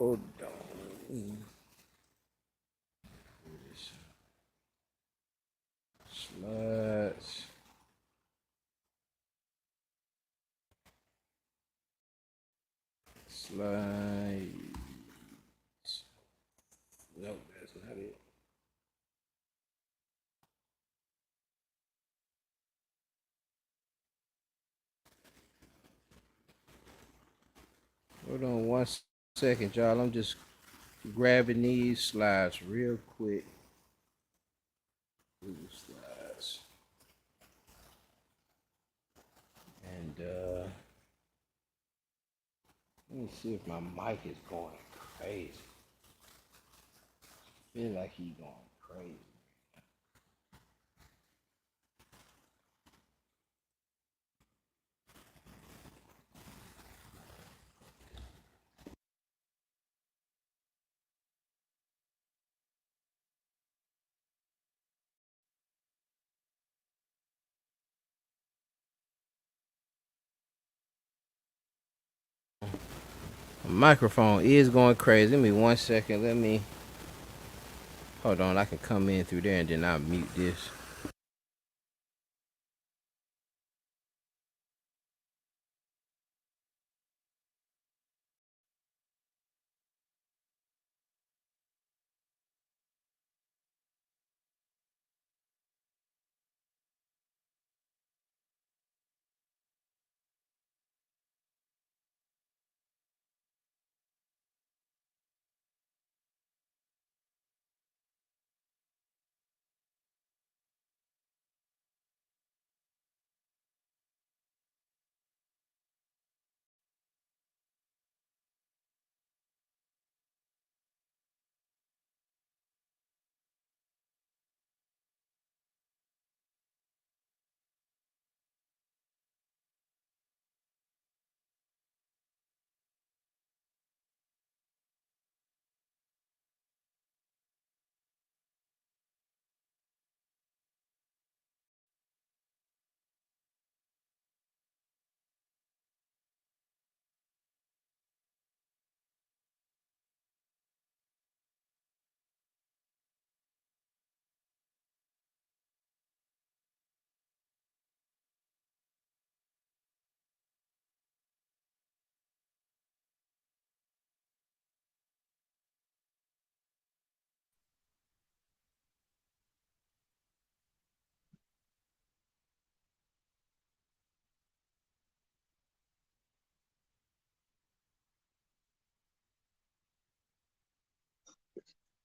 Hold on. Sluts. Slides. Nope, that's not it. Hold on 1 second, y'all. I'm just grabbing these slides real quick. Google slides. And let me see if my mic is going crazy. I feel like he going crazy. Microphone is going crazy. Give me 1 second. Let me hold on. I can come in through there and then I'll mute this.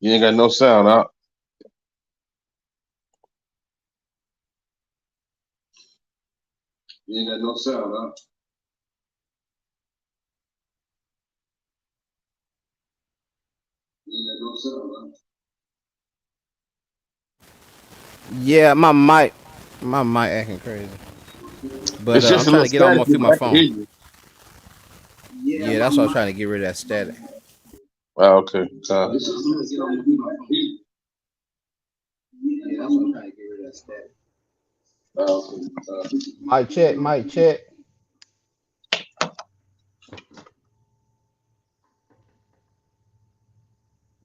You ain't got no sound out. You ain't got no sound out. You ain't got no sound out. Yeah, my mic acting crazy. But It's just I'm a trying little to get on static, more through my but I can hear phone. you. Yeah, Yeah, my that's what I was mic. trying to get rid of that static. Oh, okay. It's just a little static, but I can hear you. Yeah, that's what I'm trying to get rid of that static. Oh, okay. Mic check, mic check,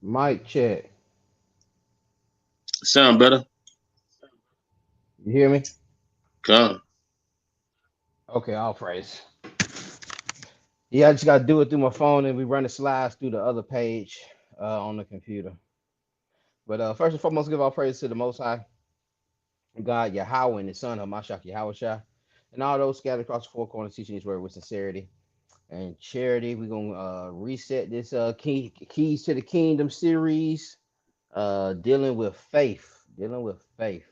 mic check. Sound better? You hear me? Come. Okay, all praise. Yeah, I just gotta do it through my phone and we run the slides through the other page on the computer. But first and foremost, give all praise to the Most High God, Yahweh, and His Son, Hamashiach Yahweh Shai, and all those scattered across the four corners teaching His word with sincerity and charity. We're gonna reset this keys to the kingdom series, dealing with faith. Dealing with faith.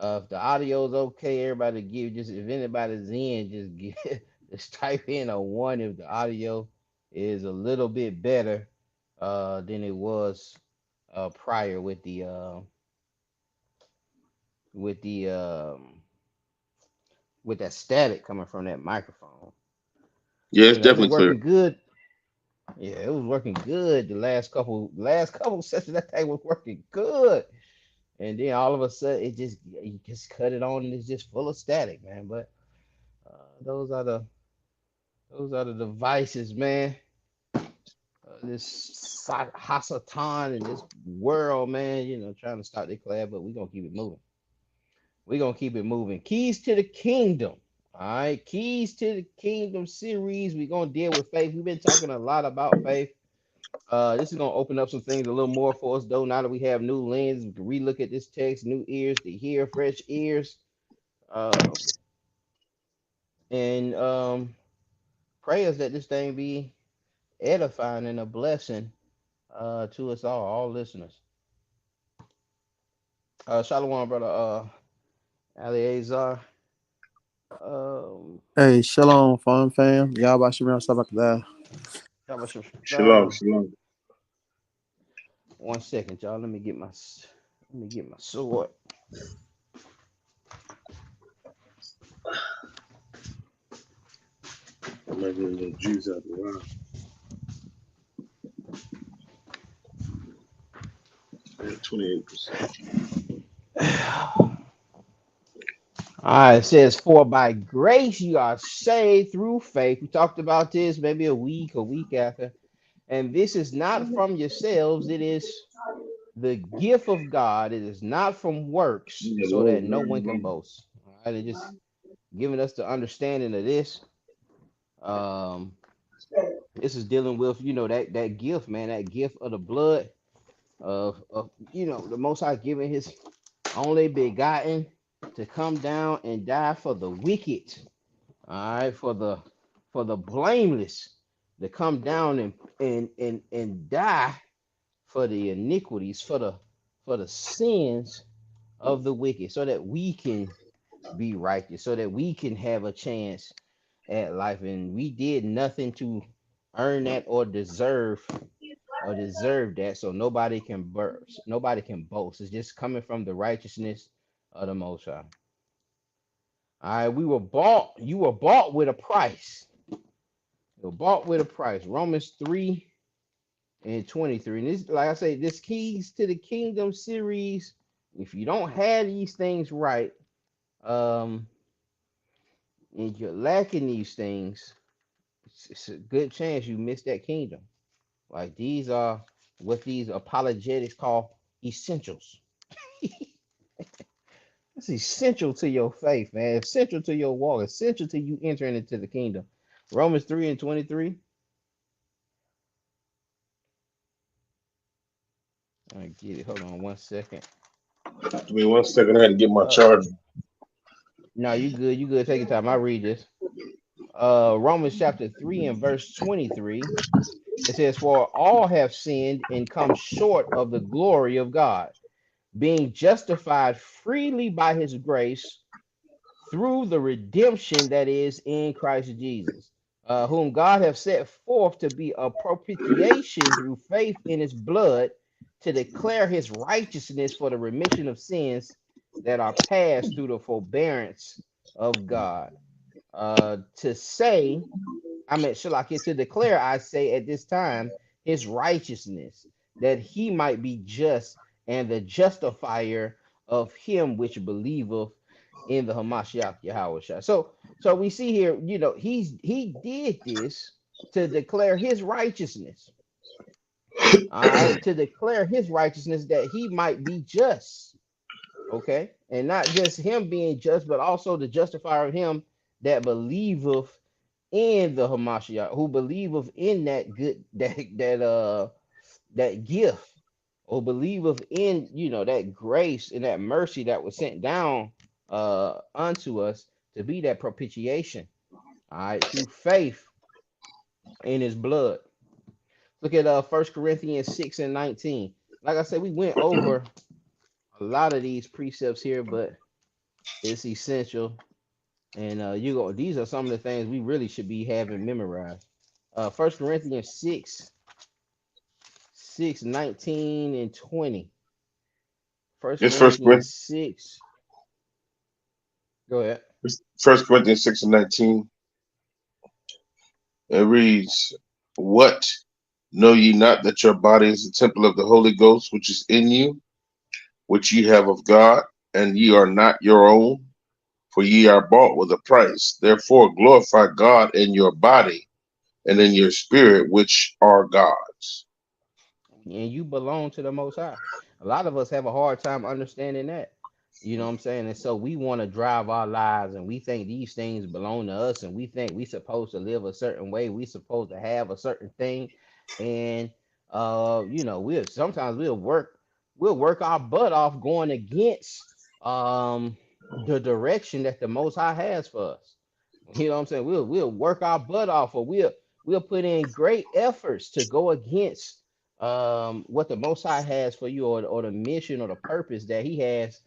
If the audio's okay, everybody give just if anybody's in, just get just type in a one if the audio is a little bit better than it was prior with the with that static coming from that microphone. Yeah, it's You know, it was definitely clear. working good. Yeah, it was working good the last couple sessions. That thing was working good, and then all of a sudden it just you just cut it on and it's just full of static, man. But uh, those are the those are the devices, man. Hasatan in this world, man. Trying to stop the class, but we're gonna keep it moving. We're gonna keep it moving. Keys to the kingdom. All right, keys to the kingdom series. We're gonna deal with faith. We've been talking a lot about faith. This is gonna open up some things a little more for us, though. Now that we have new lenses, we can relook at this text, new ears to hear, fresh ears, uh, and prayers that this thing be edifying and a blessing to us all listeners. Shalom, brother. Eleazar. Um, Hey, shalom, fun fam. Y'all about Shabbat Shabbat. Shalom, Shabbat. shalom. 1 second, y'all. Let me get my sword. I'm making a little juice out the wine. At 28%. All right, it says, "For by grace you are saved through faith." We talked about this maybe a week after. And this is not from yourselves, it is the gift of God. It is not from works, Yeah, so Lord, that no one can man. boast. All right, it just giving us the understanding of this. Um, this is dealing with, that gift, man, that gift of the blood of the Most High giving His only begotten to come down and die for the wicked. All right, for the blameless to come down and die for the iniquities, for the sins of the wicked, so that we can be righteous, so that we can have a chance at life. And we did nothing to earn that or deserve that. So nobody can boast. It's just coming from the righteousness of the Most High. All right, you were bought with a price. You were bought with a price. Romans 3:23. And this, like I say, this keys to the kingdom series. If you don't have these things right, um, and you're lacking these things, it's a good chance you miss that kingdom. Like, these are what these apologetics call essentials. It's essential to your faith, man. Essential to your walk. Essential to you entering into the kingdom. Romans 3:23. I get it. Hold on 1 second. Give me 1 second. I had to get my Uh, charger. no, you good. You good. Take your time. I read this. Romans chapter 3 and verse 23. It says, "For all have sinned and come short of the glory of God, being justified freely by His grace through the redemption that is in Christ Jesus, whom God hath set forth to be a propitiation through faith in His blood, to declare His righteousness for the remission of sins that are passed through the forbearance of God." To say, Shalaki, to declare, I say, at this time, His righteousness, that He might be just and the justifier of him which believeth in the Hamashiach Yahweh. So we see here, he did this to declare his righteousness. All right, to declare his righteousness that he might be just. Okay, and not just him being just, but also the justifier of him that believeth in the Hamashiach, who believeth in that good that gift, or believeth in that grace and that mercy that was sent down unto us to be that propitiation, all right, through faith in His blood. Look at 1 Corinthians 6:19. Like I said, we went over a lot of these precepts here, but it's essential. And these are some of the things we really should be having memorized. 1 Corinthians 6:19 and 20. First It's First Corinthians Corinthians, 6. Go ahead. First Corinthians 6:19. It reads, "What know ye not that your body is the temple of the Holy Ghost, which is in you, which ye have of God, and ye are not your own? For ye are bought with a price. Therefore glorify God in your body and in your spirit, which are God's." and you belong to the Most High. A lot of us have a hard time understanding that. You know what I'm saying? And so we want to drive our lives and we think these things belong to us and we think we supposed to live a certain way. We supposed to have a certain thing. And we'll sometimes we'll work our butt off going against the direction that the Most High has for us. You know what I'm saying? We'll work our butt off, or we'll put in great efforts to go against what the Most High has for you, or the mission or the purpose that He has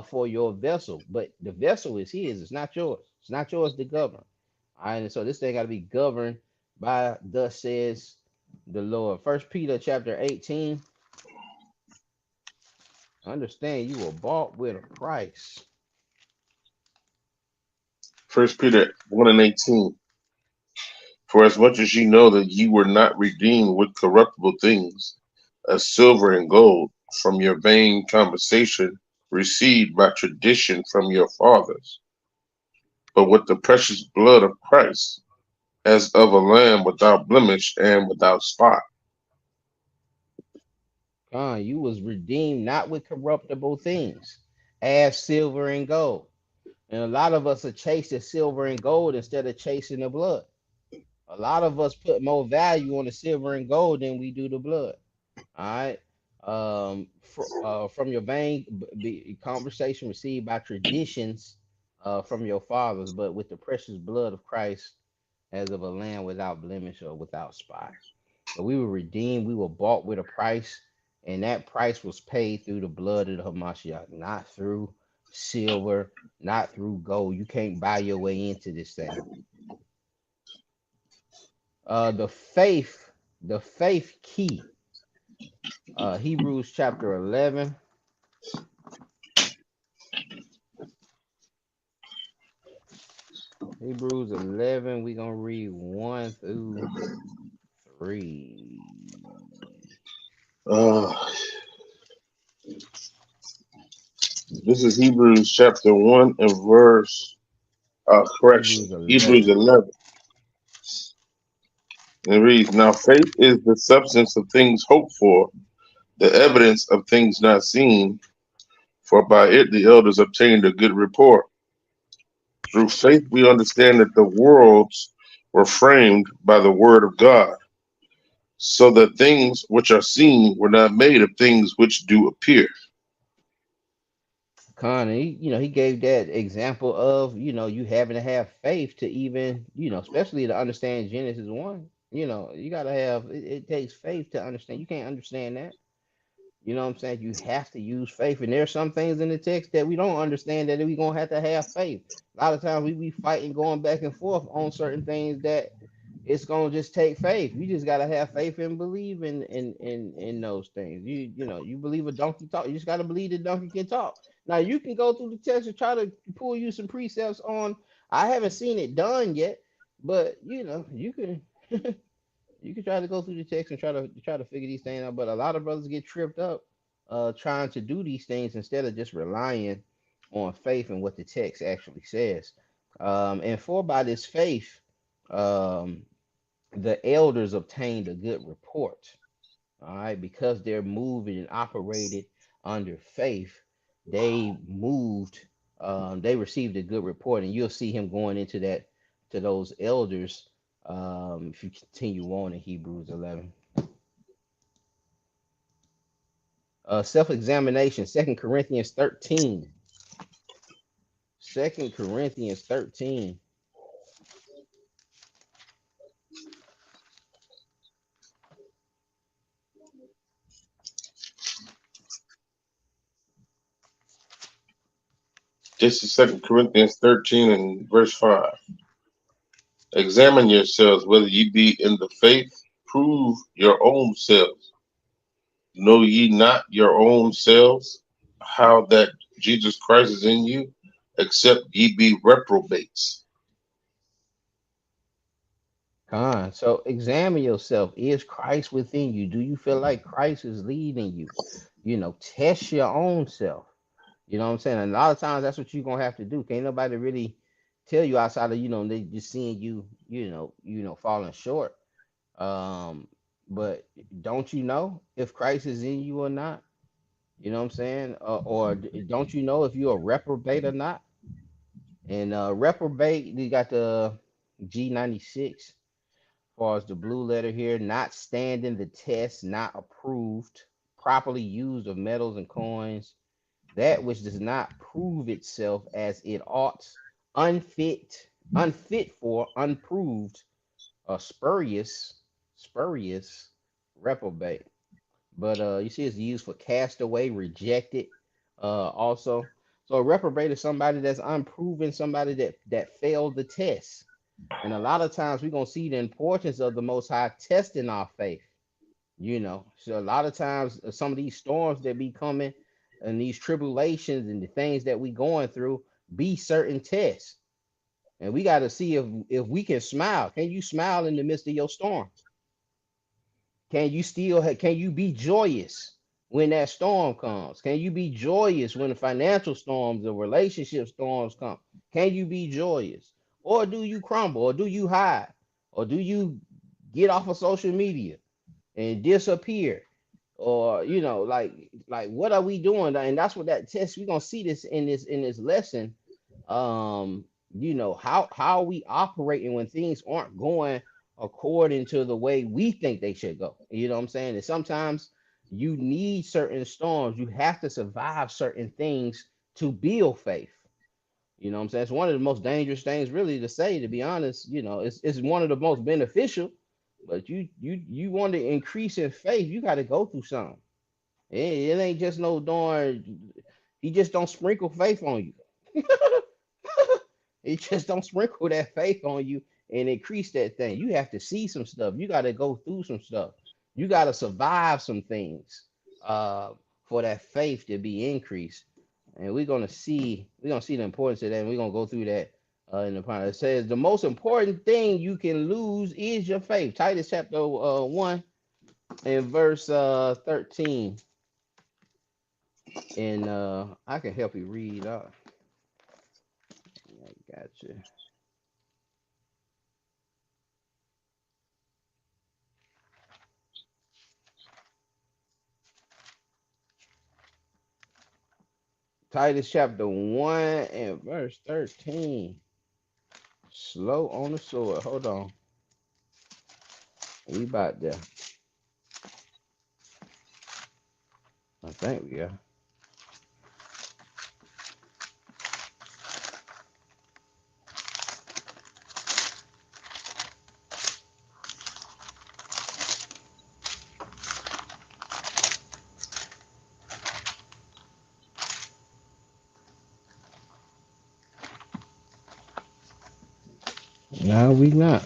for your vessel. But the vessel is His; it's not yours. It's not yours to govern. All right, and so this thing got to be governed by thus says the Lord. First Peter chapter 18. Understand you were bought with a price. First Peter 1 and 18. For as much as ye know that ye were not redeemed with corruptible things, as silver and gold, from your vain conversation received by tradition from your fathers, but with the precious blood of Christ, as of a lamb without blemish and without spot. You was redeemed not with corruptible things, as silver and gold. And a lot of us are chasing silver and gold instead of chasing the blood. A lot of us put more value on the silver and gold than we do the blood. All right. From your vain conversation received by traditions from your fathers, but with the precious blood of Christ, as of a lamb without blemish or without spot. So we were redeemed, we were bought with a price, and that price was paid through the blood of the Hamashiach, not through silver, not through gold. You can't buy your way into this thing. The faith key. Hebrews chapter 11. Hebrews 11, we're going to read 1 through 3. Uh, this is Hebrews chapter 1 and verse, correction, Hebrews Hebrews 11. 11. And it reads, now faith is the substance of things hoped for, the evidence of things not seen, for by it the elders obtained a good report. Through faith we understand that the worlds were framed by the word of God, so that things which are seen were not made of things which do appear. Connie, he gave that example of, you having to have faith to even, especially to understand Genesis 1. You got to have, it takes faith to understand. You can't understand that. You know what I'm saying? You have to use faith. And there's some things in the text that we don't understand that we're going to have faith. A lot of times we be fighting, going back and forth on certain things that it's gonna just take faith. You just gotta have faith and believe in those things. You believe a donkey talk. You just gotta believe the donkey can talk. Now you can go through the text and try to pull you some precepts on. I haven't seen it done yet, but you can you can try to go through the text and try to figure these things out. But a lot of brothers get tripped up trying to do these things instead of just relying on faith and what the text actually says. And for by this faith, um, the elders obtained a good report. All right, because they're moving and operated under faith, they moved, they received a good report, and you'll see him going into that to those elders if you continue on in Hebrews 11. Self-examination, Second Corinthians 13. Second Corinthians 13. This is 2 Corinthians 13 and verse 5. Examine yourselves whether ye be in the faith, prove your own selves. Know ye not your own selves, how that Jesus Christ is in you, except ye be reprobates. So examine yourself. Is Christ within you? Do you feel like Christ is leading you? Test your own self. You know what I'm saying? And a lot of times that's what you're gonna have to do. Can't nobody really tell you outside of they just seeing you, falling short. Um, But don't you know if Christ is in you or not? You know what I'm saying? Or don't you know if you're a reprobate or not? And reprobate, you got the G96 as far as the blue letter here, not standing the test, not approved, properly used of metals and coins, that which does not prove itself as it ought, unfit for, unproved, spurious, reprobate. But you see, it's used for castaway, rejected. Also, so a reprobate is somebody that's unproven, somebody that failed the test. And a lot of times we're gonna see the importance of the Most High testing our faith. So a lot of times some of these storms that be coming and these tribulations and the things that we going through be certain tests. And we got to see if we can smile. Can you smile in the midst of your storm? Can you be joyous when that storm comes? Can you be joyous when the financial storms or relationship storms come? Can you be joyous? Or do you crumble? Or do you hide? Or do you get off of social media and disappear? Or like what are we doing? And that's what that test, we're gonna see this in this lesson. um how are we operating when things aren't going according to the way we think they should go? You know what I'm saying? And sometimes you need certain storms, you have to survive certain things to build faith. You know what I'm saying? It's one of the most dangerous things really to say, to be honest. It's one of the most beneficial, but you want to increase in faith, you got to go through something. It ain't just no darn. He just don't sprinkle faith on you. He just don't sprinkle that faith on you and increase that thing. You have to see some stuff. You got to go through some stuff. You got to survive some things uh, for that faith to be increased. And we're gonna see the importance of that. And we're gonna go through that in the part. It says the most important thing you can lose is your faith. Titus chapter 1 and verse 13. And I can help you read. I got you. Titus chapter 1 and verse 13. Slow on the sword. Hold on. We about there. I think we are. No, we not.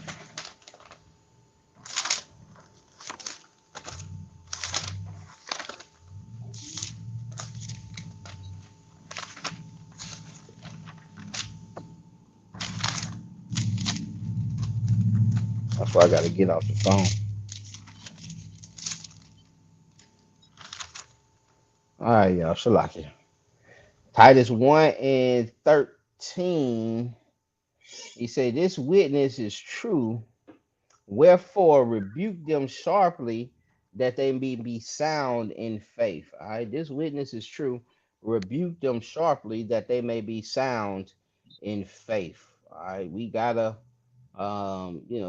That's why I gotta get off the phone. All right, y'all. Shalaki. Titus 1 and 13. He said, this witness is true. Wherefore rebuke them sharply, that they may be sound in faith. All right, this witness is true. Rebuke them sharply, that they may be sound in faith. All right, we gotta,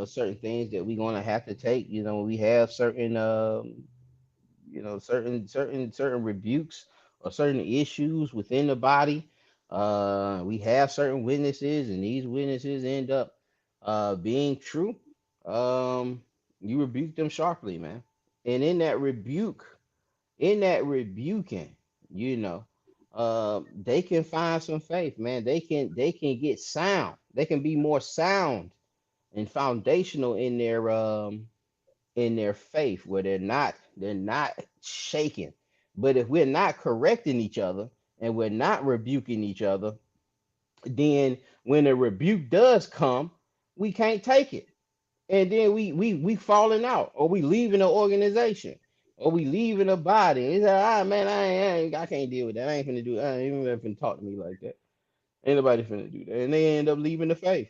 certain things that we're gonna have to take. We have certain, certain rebukes or certain issues within the body. We have certain witnesses, and these witnesses end up being true. um you rebuke them sharply, man. And in that rebuking, you know they can find some faith, man. They can get sound, they can be more sound and foundational in their faith, where they're not shaken. But if we're not correcting each other and we're not rebuking each other, then when a rebuke does come, we can't take it. And then we falling out, or we leaving the organization, or we leaving the body. He's like, man, I can't deal with that. I ain't finna do that. I ain't even finna talk to me like that. Ain't nobody finna do that. And they end up leaving the faith.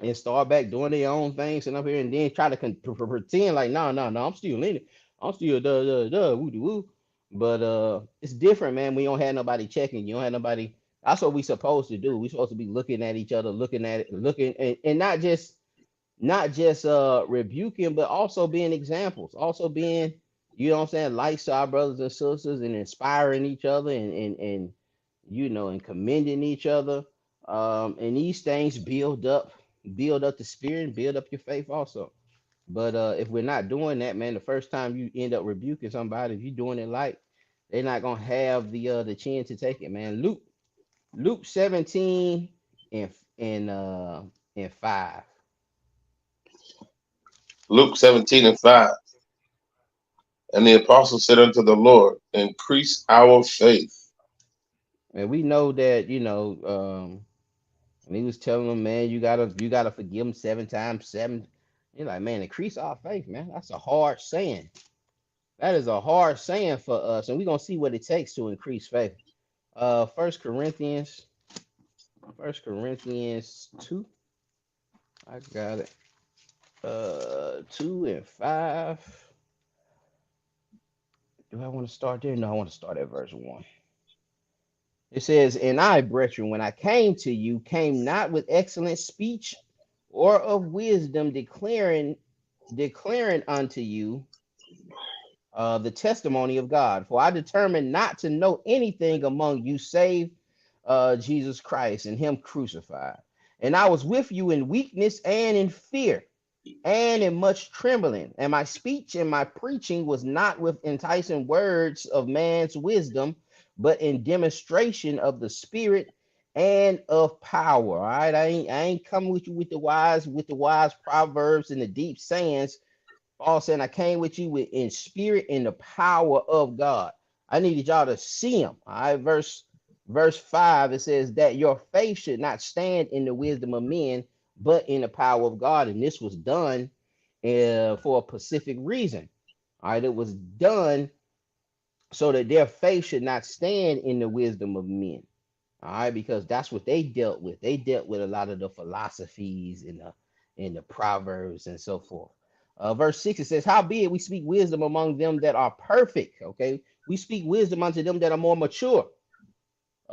and start back doing their own things and up here and then try to pretend like no, no, no, I'm still in it. I'm still woo woo. But it's different, man. We don't have nobody checking. You don't have nobody. That's what we supposed to do. We supposed to be looking at each other, looking at it, looking and not just rebuking, but also being examples, also being, you know what I'm saying, lights to our brothers and sisters and inspiring each other and and commending each other. And these things build up the spirit and build up your faith also. But if we're not doing that, man, the first time you end up rebuking somebody, if you're doing it like, they're not gonna have the chin to take it, man. Luke 17 and and 5. Luke 17 and 5. And the apostle said unto the Lord, increase our faith. And we know that, and he was telling them, man, you gotta forgive them 7 times 7. You're like, man, increase our faith, man. That's a hard saying. That is a hard saying for us, and we're gonna see what it takes to increase faith. First Corinthians, First Corinthians 2. I got it. 2 and 5. Do I want to start there? No, I want to start at verse 1. It says, and I, brethren, when I came to you, came not with excellent speech or of wisdom, declaring unto you the testimony of God. For I determined not to know anything among you save Jesus Christ and him crucified. And I was with you in weakness and in fear and in much trembling. And my speech and my preaching was not with enticing words of man's wisdom, but in demonstration of the Spirit and of power. All right, I ain't coming with you with the wise proverbs and the deep sayings. Paul saying, I came with you in spirit and the power of God. I needed y'all to see him. All right, verse 5, it says that your faith should not stand in the wisdom of men, but in the power of God. And this was done for a specific reason. All right, it was done so that their faith should not stand in the wisdom of men. All right, because that's what they dealt with. They dealt with a lot of the philosophies and the proverbs and so forth. Verse 6, it says, howbeit we speak wisdom among them that are perfect. Okay, we speak wisdom unto them that are more mature,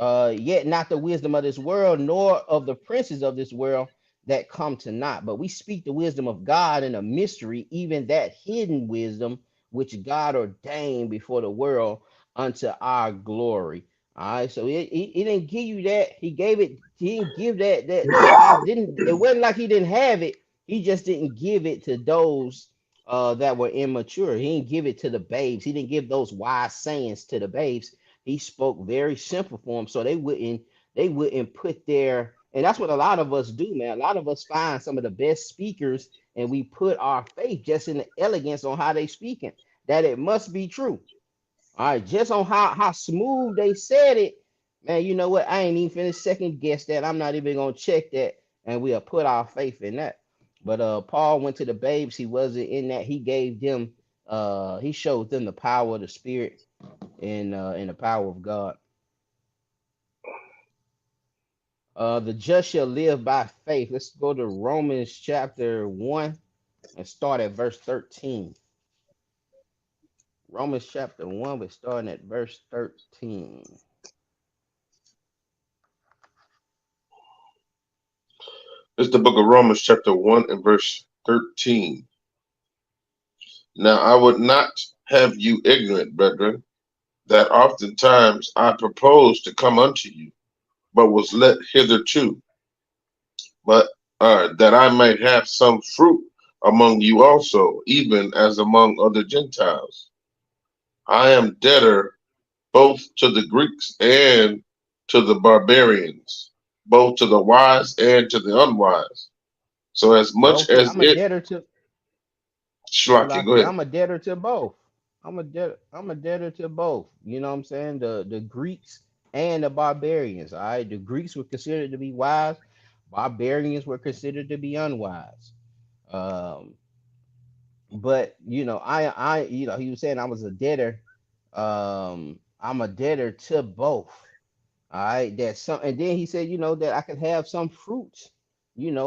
yet not the wisdom of this world, nor of the princes of this world that come to naught. But we speak the wisdom of God in a mystery, even that hidden wisdom which God ordained before the world unto our glory. All right, so he didn't give you that. He gave it. He didn't give that wise. Didn't It wasn't like he didn't have it. He just didn't give it to those that were immature. He didn't give it to the babes. He didn't give those wise sayings to the babes. He spoke very simple for them, so they wouldn't put their, and that's what a lot of us do, man. A lot of us find some of the best speakers and we put our faith just in the elegance on how they speaking, that it must be true. All right, just on how smooth they said it, man. You know what? I ain't even finished second guess that. I'm not even gonna check that, and we'll put our faith in that. But Paul went to the babes. He wasn't in that. He gave them. He showed them the power of the Spirit and the power of God. The just shall live by faith. Let's go to Romans chapter 1 and start at verse 13. Romans chapter 1, we're starting at verse 13. It's the book of Romans, chapter 1 and verse 13. Now I would not have you ignorant, brethren, that oftentimes I proposed to come unto you, but was let hitherto, but that I might have some fruit among you also, even as among other Gentiles. I am debtor both to the Greeks and to the barbarians, both to the wise and to the unwise. So as much Both, as I'm a it, debtor to Shlaki, go Salaki. ahead. I'm a debtor to both. I'm a debtor to both. You know what I'm saying? The Greeks and the barbarians. All right. The Greeks were considered to be wise. Barbarians were considered to be unwise. Um, but he was saying I was a debtor. I'm a debtor to both. All right, that's some, and then he said, that I could have some fruits.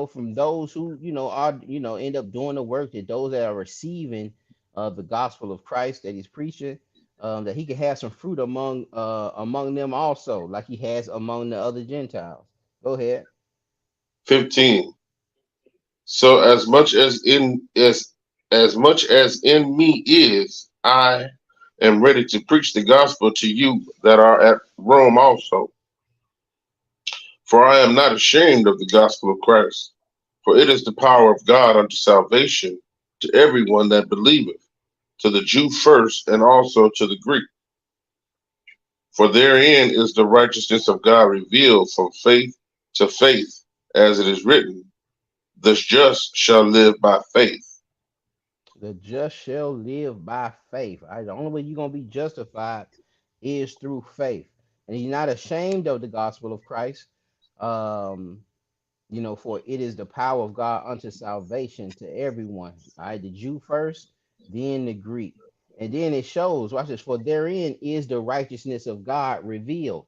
from those who, are, end up doing the work, that those that are receiving the gospel of Christ that he's preaching, that he can have some fruit among them also, like he has among the other Gentiles. Go ahead. 15. So as much as in me is, I am ready to preach the gospel to you that are at Rome also. For I am not ashamed of the gospel of Christ, for it is the power of God unto salvation to everyone that believeth, to the Jew first, and also to the Greek. For therein is the righteousness of God revealed from faith to faith, as it is written, the just shall live by faith. The just shall live by faith. All right? The only way you're gonna be justified is through faith, and he's not ashamed of the gospel of Christ. Um, for it is the power of God unto salvation to everyone. All right, the Jew first, then the Greek. And then it shows, watch this, for therein is the righteousness of God revealed.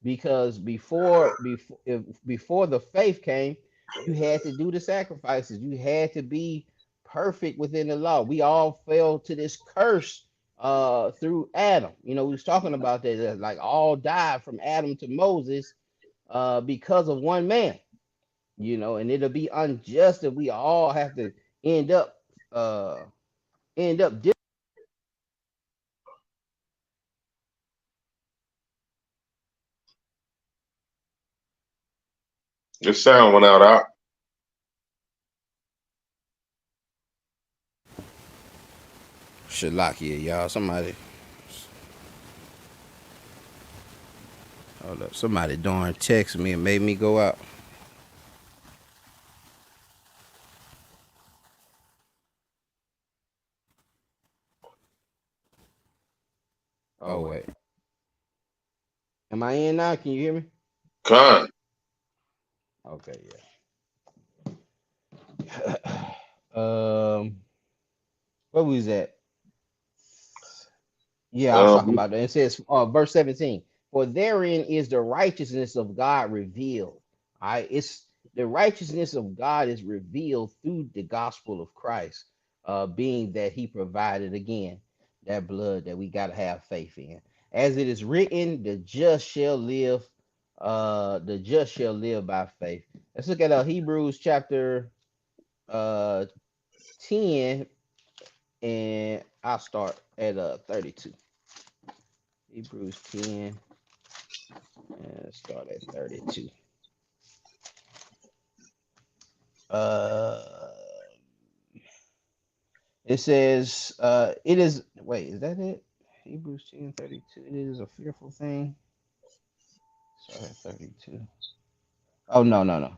Because before the faith came, you had to do the sacrifices. You had to be perfect within the law. We all fell to this curse through Adam. We was talking about that, like all died from Adam to Moses because of one man. And it'll be unjust if we all have to end up uh end up di- The sound went out. Shalakia, y'all. Hold up. Somebody darn text me and made me go out. Oh wait. Am I in now? Can you hear me? Con. Okay, yeah. What was that? Yeah, I was talking Um, about that. It says, verse 17, for therein is the righteousness of God revealed. All right, it's the righteousness of God is revealed through the gospel of Christ, being that he provided again that blood that we got to have faith in. As it is written, the just shall live by faith. Let's look at Hebrews chapter uh 10, and I'll start at 32. Hebrews 10 and start at 32. Uh, it says, it is, wait, is that it? Hebrews 10:32. It is a fearful thing. Start at 32. Oh, no, no, no.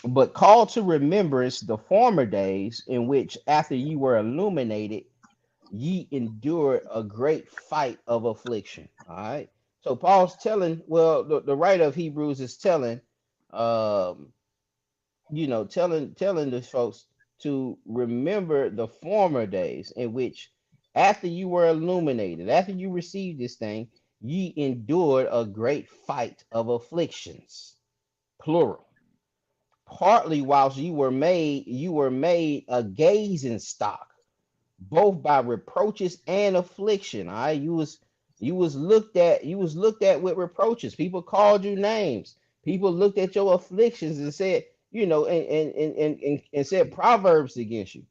But call to remembrance the former days in which, after you were illuminated, ye endured a great fight of affliction. All right. So Paul's telling, well, the writer of Hebrews is telling, um, telling the folks to remember the former days in which, after you were illuminated, after you received this thing, ye endured a great fight of afflictions, plural. Partly whilst you were made a gazing stock, both by reproaches and affliction. All right, you was looked at with reproaches. People called you names. People looked at your afflictions and said, and said proverbs against you.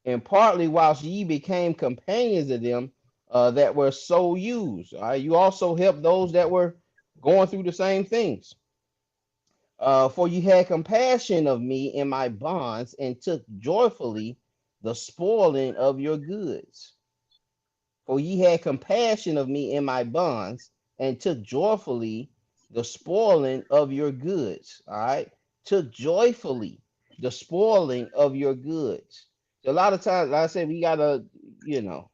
And partly whilst ye became companions of them that were so used. All right, you also helped those that were going through the same things. For you had compassion of me in my bonds, and took joyfully the spoiling of your goods. For ye had compassion of me in my bonds, and took joyfully the spoiling of your goods. All right. Took joyfully the spoiling of your goods. So a lot of times, like I said, we gotta, you know,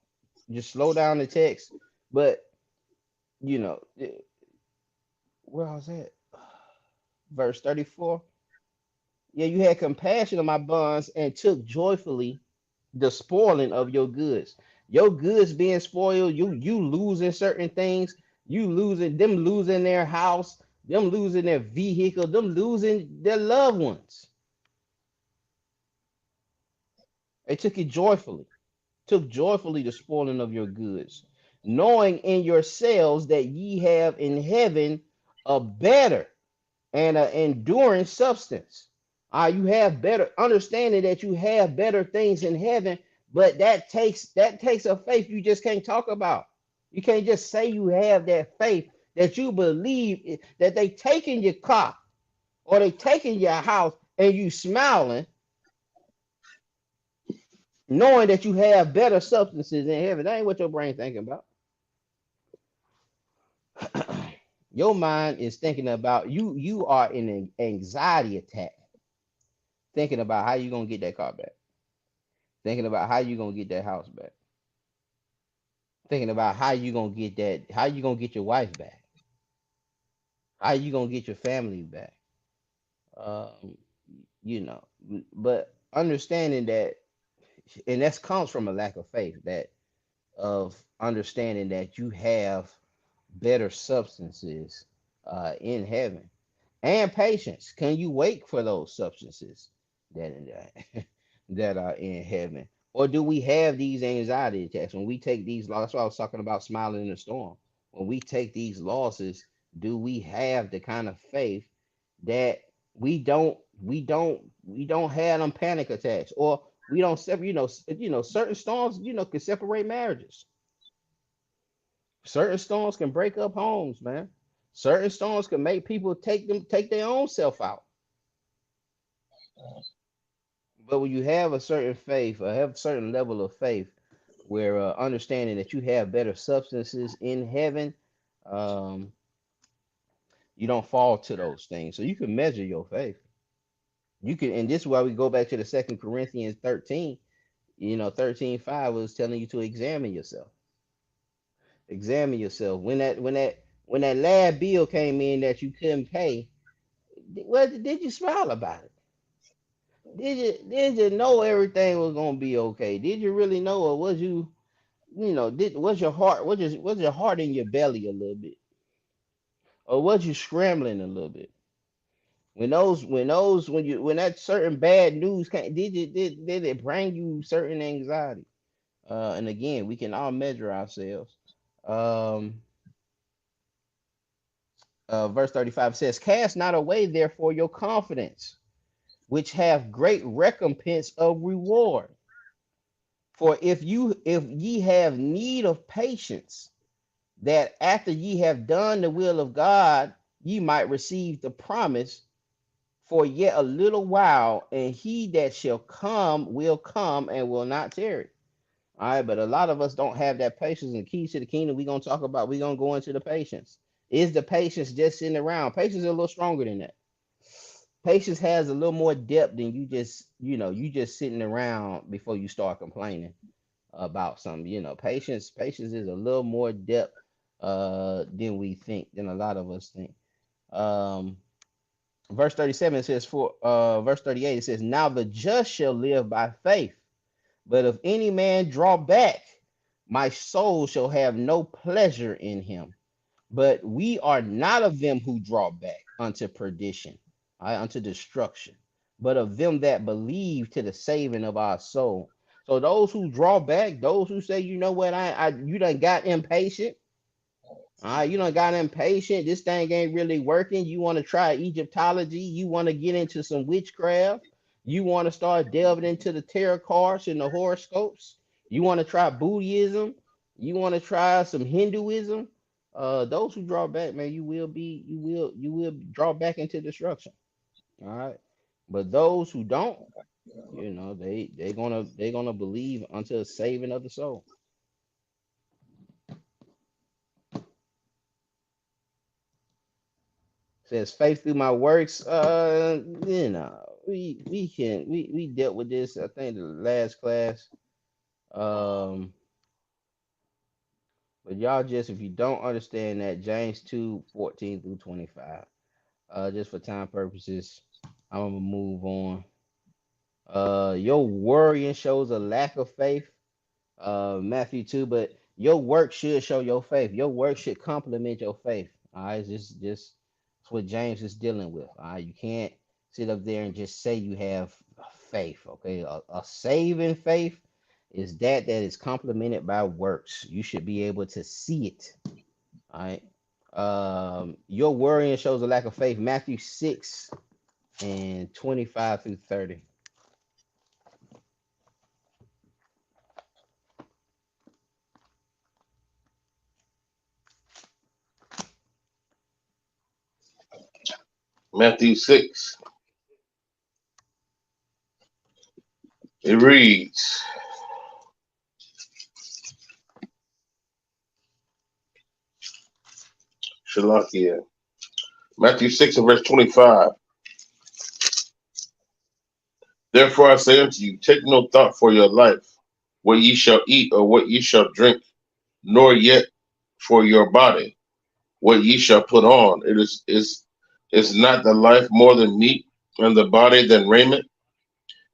just slow down the text. But, you know, where I was at? Verse 34. Yeah, you had compassion of my bonds and took joyfully the spoiling of your goods. Your goods being spoiled, you losing certain things, you losing them losing their house, them losing their vehicle, them losing their loved ones. They took it joyfully, took joyfully the spoiling of your goods, knowing in yourselves that ye have in heaven a better and an enduring substance. You have better understanding that you have better things in heaven, but that takes a faith you just can't talk about. You can't just say you have that faith that you believe that they taking your car or they taking your house and you smiling, knowing that you have better substances in heaven. That ain't what your brain thinking about. Your mind is thinking about you. You are in an anxiety attack, thinking about how you gonna get that car back, thinking about how you gonna get that house back, thinking about how you gonna get your wife back, how you gonna get your family back. Um, you know, but understanding that, and that comes from a lack of faith, that of understanding that you have better substances in heaven and patience. Can you wait for those substances that that are in heaven, or do we have these anxiety attacks when we take these losses? That's why I was talking about smiling in the storm. When we take these losses, do we have the kind of faith that we don't have them panic attacks, or we don't separate? Certain storms can separate marriages. Certain storms can break up homes, man. Certain storms can make people take their own self out. But when you have a certain faith, or have a certain level of faith, where understanding that you have better substances in heaven, um, you don't fall to those things. So you can measure your faith. You can, and this is why we go back to the Second Corinthians 13. 13:5 was telling you to examine yourself. Examine yourself. When that lab bill came in that you couldn't pay, what did you smile about it? Did you know everything was gonna be okay? Did you really know, or was did was your heart was your heart in your belly a little bit, or was you scrambling a little bit? When that certain bad news came, did it bring you certain anxiety? And again, we can all measure ourselves. Um, verse 35 says, "Cast not away therefore your confidence, which have great recompense of reward. For if ye have need of patience, that after ye have done the will of God, ye might receive the promise for yet a little while, and he that shall come will come and will not tarry." All right, but a lot of us don't have that patience. And keys to the kingdom, we're gonna go into the patience. Is the patience just sitting around? Patience is a little stronger than that. Patience has a little more depth than you just sitting around before you start complaining about something. Patience is a little more depth than we think, than a lot of us think. Um, verse 37 says, for verse 38 it says, "Now the just shall live by faith. But if any man draw back, my soul shall have no pleasure in him. But we are not of them who draw back unto perdition, unto destruction, but of them that believe to the saving of our soul." So those who draw back, those who say, you know what, you done got impatient. You done got impatient. This thing ain't really working. You want to try Egyptology. You want to get into some witchcraft. You want to start delving into the tarot cards and the horoscopes. You want to try Buddhism. You want to try some Hinduism. Those who draw back, man, you will draw back into destruction. All right. But those who don't, they're gonna believe unto the saving of the soul. Says faith through my works. We dealt with this, I think, the last class. Um, but y'all, just if you don't understand that, James 2:14 through 25. Just for time purposes, I'm gonna move on. Your worrying shows a lack of faith. Matthew 2, but your work should show your faith. Your work should complement your faith. All right, just what James is dealing with. You can't sit up there and just say you have faith. Okay, a saving faith is that is complemented by works. You should be able to see it. All right. Your worrying shows a lack of faith. Matthew 6:25 through 30. Matthew 6. It reads, Shalakia. Matthew 6 and verse 25. Therefore I say unto you, take no thought for your life, what ye shall eat or what ye shall drink, nor yet for your body, what ye shall put on. Is not the life more than meat, and the body than raiment?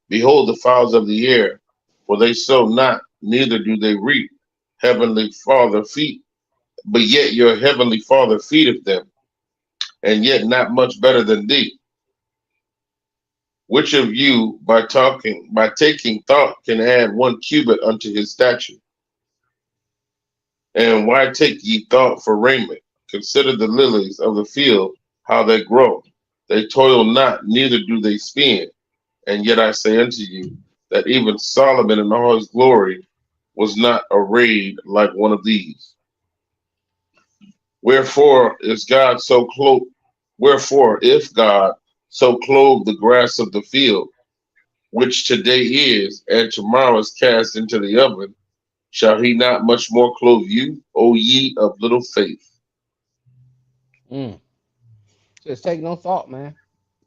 Behold the fowls of the air, for they sow not, neither do they reap. Heavenly Father feed, but yet your heavenly Father feedeth them, and yet not much better than thee. Which of you, by taking thought, can add 1 cubit unto his stature? And why take ye thought for raiment? Consider the lilies of the field, how they grow. They toil not, neither do they spin. And yet I say unto you, that even Solomon in all his glory was not arrayed like one of these. Wherefore is God so clothed? Wherefore, if God so clothe the grass of the field, which today is, and tomorrow is cast into the oven, shall he not much more clothe you, O ye of little faith? Mm. Just take no thought, man.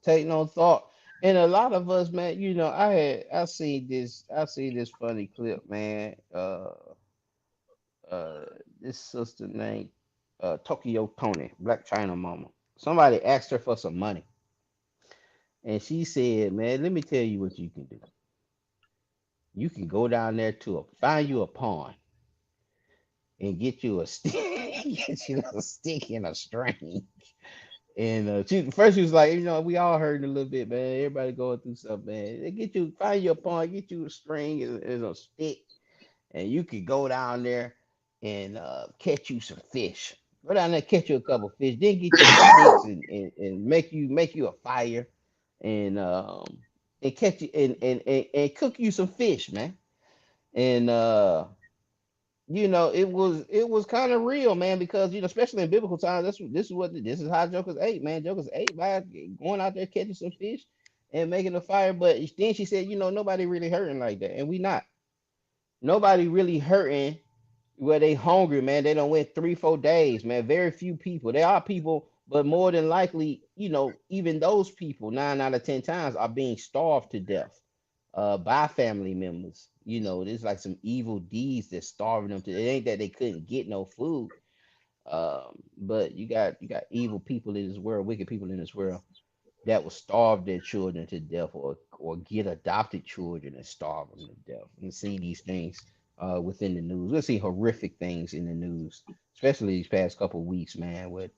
Take no thought. And a lot of us, man, I see this funny clip, man. Uh this sister named Tokyo Tony, Black China Mama. Somebody asked her for some money, and she said, "Man, let me tell you what you can do. You can go down there find you a pond and get you a stick, get you a stick and a string." And first she was like, we all heard a little bit, man. Everybody going through something, man. They find you a pond, get you a string and a stick, and you could go down there and catch you some fish. Go down there, catch you a couple fish, then get you some sticks and make you a fire and catch you and cook you some fish, man. And it was kind of real, man, because especially in biblical times, this is how jokers ate, man. Jokers ate by going out there catching some fish and making a fire. But then she said, nobody really hurting like that, and we not. Nobody really hurting where they hungry, man. They don't went 3, 4 days, man. Very few people. There are people, but more than likely, even those people, 9 out of 10 times, are being starved to death by family members. There's like some evil deeds that's starving them to. It ain't that they couldn't get no food, but you got evil people in this world, wicked people in this world that will starve their children to death, or get adopted children and starve them to death. And see these things within the news. We'll see horrific things in the news, especially these past couple weeks, man, with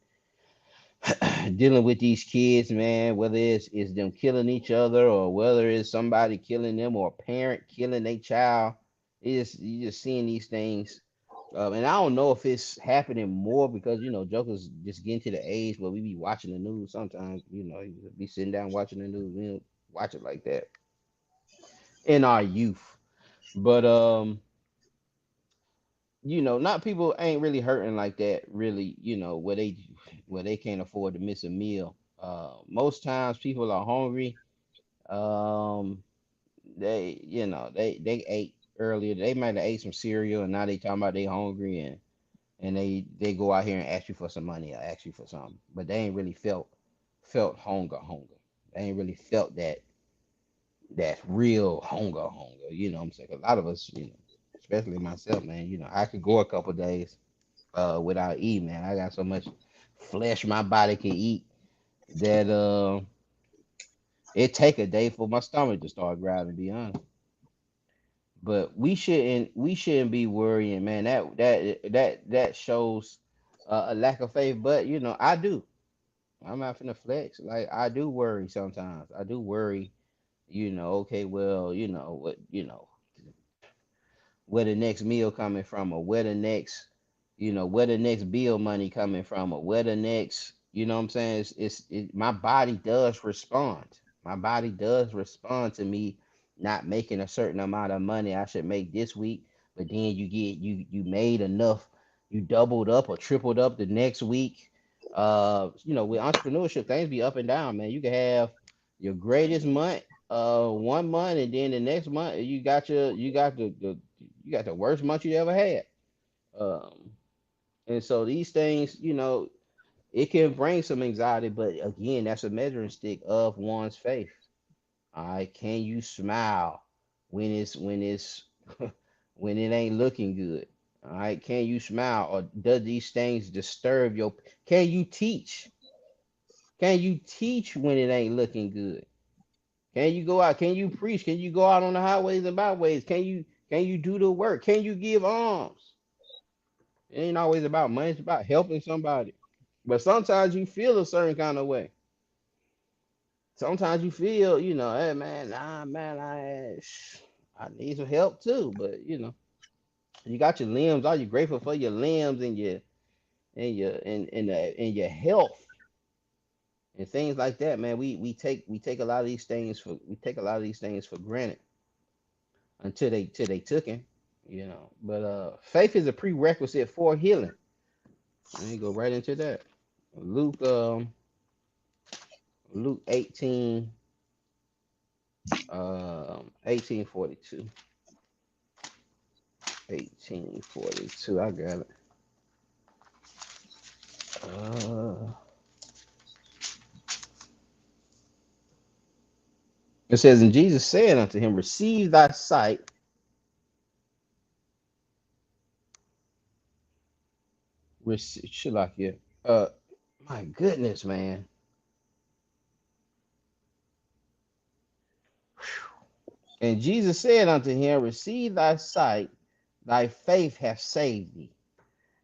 dealing with these kids, man, whether it's them killing each other or whether it's somebody killing them or a parent killing their child. You just seeing these things. And I don't know if it's happening more because jokers just getting to the age where we be watching the news sometimes. You be sitting down watching the news. We don't watch it like that in our youth. But not people ain't really hurting like that. Really, where they can't afford to miss a meal. Most times people are hungry. Um, they ate earlier. They might have ate some cereal, and now they talking about they hungry, and they go out here and ask you for some money or ask you for something, but they ain't really felt hunger. They ain't really felt that real hunger. You know what I'm saying? 'Cause a lot of us, especially myself, man, I could go a couple days without eating, man. I got so much flesh my body can eat that it take a day for my stomach to start growling, to be honest. But we shouldn't be worrying, man. That shows a lack of faith. But I do. I'm not finna flex. Like I do worry sometimes. I do worry. Okay, well, what, where the next meal coming from, or where the next bill money coming from, or where the next, what I'm saying, my body does respond. My body does respond to me not making a certain amount of money I should make this week, but then you made enough, you doubled up or tripled up the next week. With entrepreneurship, things be up and down, man. You can have your greatest month one month, and then the next month you got the worst month you ever had. Um, and so these things, it can bring some anxiety, but again, that's a measuring stick of one's faith. All right, can you smile when it's when it ain't looking good? All right, can you smile, or does these things disturb your? Can you teach? Can you teach when it ain't looking good? Can you go out? Can you preach? Can you go out on the highways and byways? Can you do the work? Can you give alms? It ain't always about money, it's about helping somebody. But sometimes you feel a certain kind of way. Sometimes you feel, hey man, nah man, I need some help too. But you got your limbs. Are you grateful for your limbs and your health and things like that, man? We take a lot of these things for granted until they took him. But faith is a prerequisite for healing. Let me go right into that. Luke um Luke 18:42. 18:42. I got it. Uh, it says, and Jesus said unto him, receive thy sight. Should like you. My goodness, man. And Jesus said unto him, receive thy sight, thy faith hath saved thee.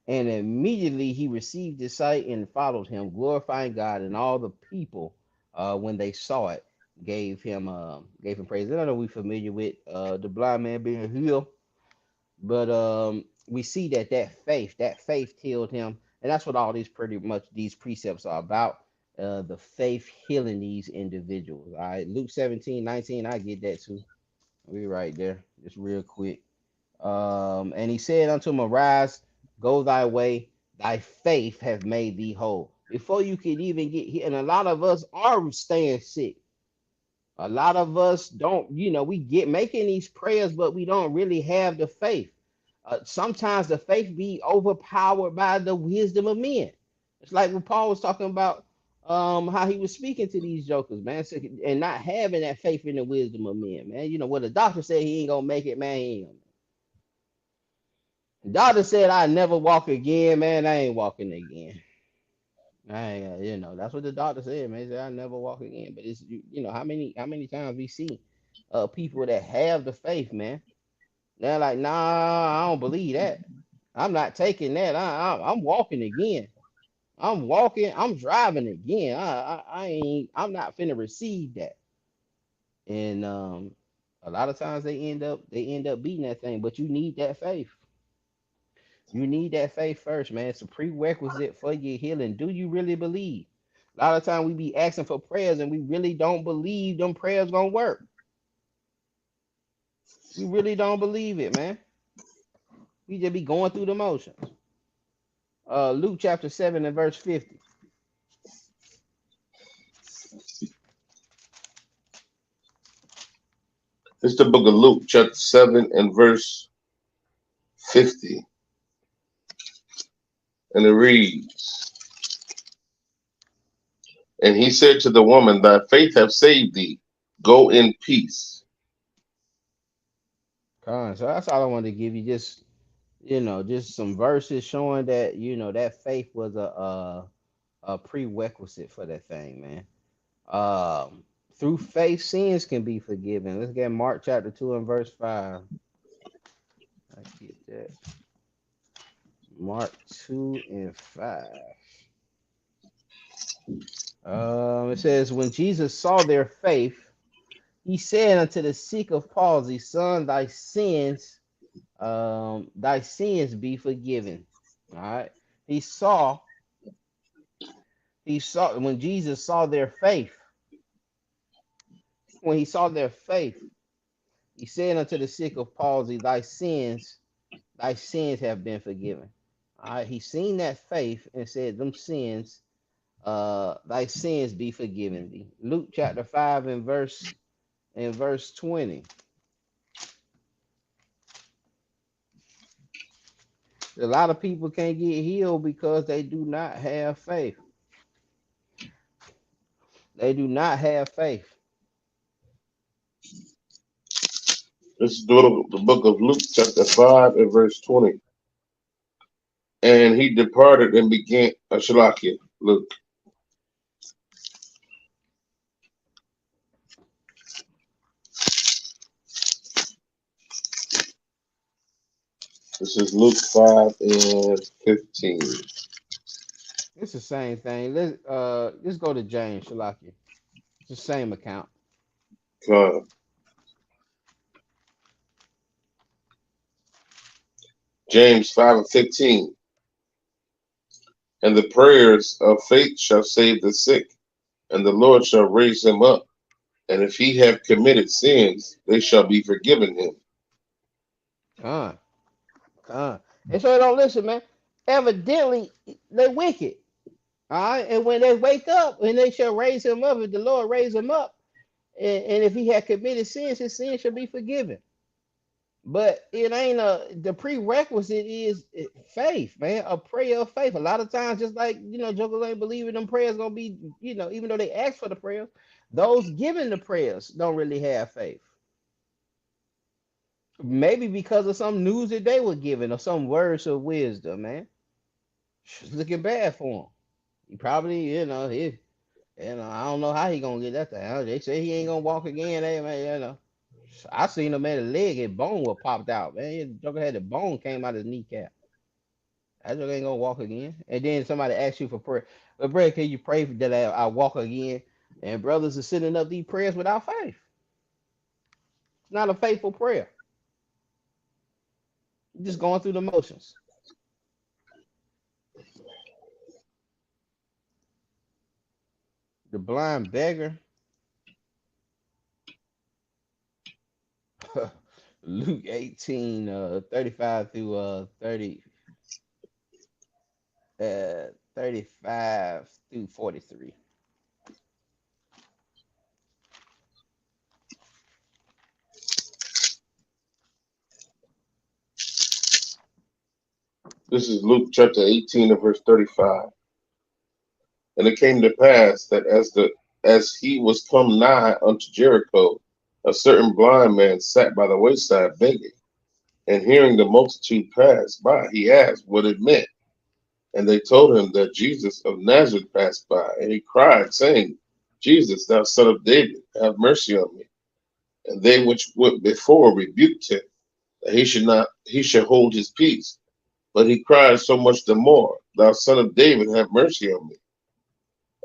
And immediately he received his sight and followed him, glorifying God. And all the people, when they saw it, gave him praise. And I know we're familiar with the blind man being healed, but we see that faith healed him, and that's what all these pretty much these precepts are about. The faith healing these individuals. All right, Luke 17:19. I get that too. We right there, just real quick. And he said unto him, arise, go thy way, thy faith have made thee whole. Before you could even get here, and a lot of us are staying sick. A lot of us don't, we get making these prayers, but we don't really have the faith. Sometimes the faith be overpowered by the wisdom of men. It's like what Paul was talking about, how he was speaking to these jokers, man, and not having that faith in the wisdom of men, man. What the doctor said he ain't gonna make it, man. He ain't gonna. The doctor said I never walk again, man. I ain't walking again. I ain't, that's what the doctor said, man. He said I never walk again. But it's how many times we see people that have the faith, man. They're like, nah, I don't believe that. I'm not taking that. I'm walking again. I'm walking. I'm driving again. I ain't. I'm not finna receive that. And a lot of times they end up beating that thing. But you need that faith. You need that faith first, man. It's a prerequisite for your healing. Do you really believe? A lot of time we be asking for prayers and we really don't believe them prayers gonna work. We really don't believe it, man. We just be going through the motions. Luke chapter 7 and verse 50. It's the book of Luke, chapter 7 and verse 50. And it reads, and he said to the woman, thy faith hath saved thee. Go in peace. So that's all I wanted to give you. Just some verses showing that that faith was a prerequisite for that thing, man. Through faith, sins can be forgiven. Let's get Mark chapter 2 and verse 5. I get that. Mark 2 and 5. It says, when Jesus saw their faith, he said unto the sick of palsy, son, thy sins be forgiven. All right. He saw, when Jesus saw their faith, when he saw their faith, he said unto the sick of palsy, thy sins have been forgiven. All right. He seen that faith and said, them sins, thy sins be forgiven thee. Luke chapter 5 and verse 20. A lot of people can't get healed because they do not have faith. They do not have faith. Let's do the book of Luke, chapter 5 and verse 20. And he departed and began, Shalakia, look, this is Luke 5 and 15. It's the same thing. Let's go to James Shalaki. It's the same account. Uh, James 5 and 15. And the prayers of faith shall save the sick, and the Lord shall raise him up. And if he have committed sins, they shall be forgiven him. Con, con. And so they don't listen, man. Evidently, they wicked. All right. And when they wake up, and they shall raise him up, if the Lord raise him up, and if he had committed sins, his sins shall be forgiven. But it ain't the prerequisite is faith, man. A prayer of faith. A lot of times, just like jokers ain't believing them prayers gonna be, even though they ask for the prayers, those giving the prayers don't really have faith. Maybe because of some news that they were given or some words of wisdom, man. It's looking bad for him. He probably, I don't know how he gonna get that thing. They say he ain't gonna walk again. Hey, man, I seen him man, the leg, his bone was popped out, man. Joker had the bone came out of his kneecap. That joker ain't gonna walk again. And then somebody asks you for prayer. But brother, can you pray that I walk again? And brothers are sending up these prayers without faith. It's not a faithful prayer. You're just going through the motions. The blind beggar. Luke 18, 35 through 35 through 43. This is Luke chapter 18 and verse 35. And it came to pass that as he was come nigh unto Jericho, a certain blind man sat by the wayside begging. And hearing the multitude pass by, he asked what it meant. And they told him that Jesus of Nazareth passed by. And he cried, saying, Jesus, thou son of David, have mercy on me. And they which would before rebuked him, that he should hold his peace. But he cried so much the more, thou son of David, have mercy on me.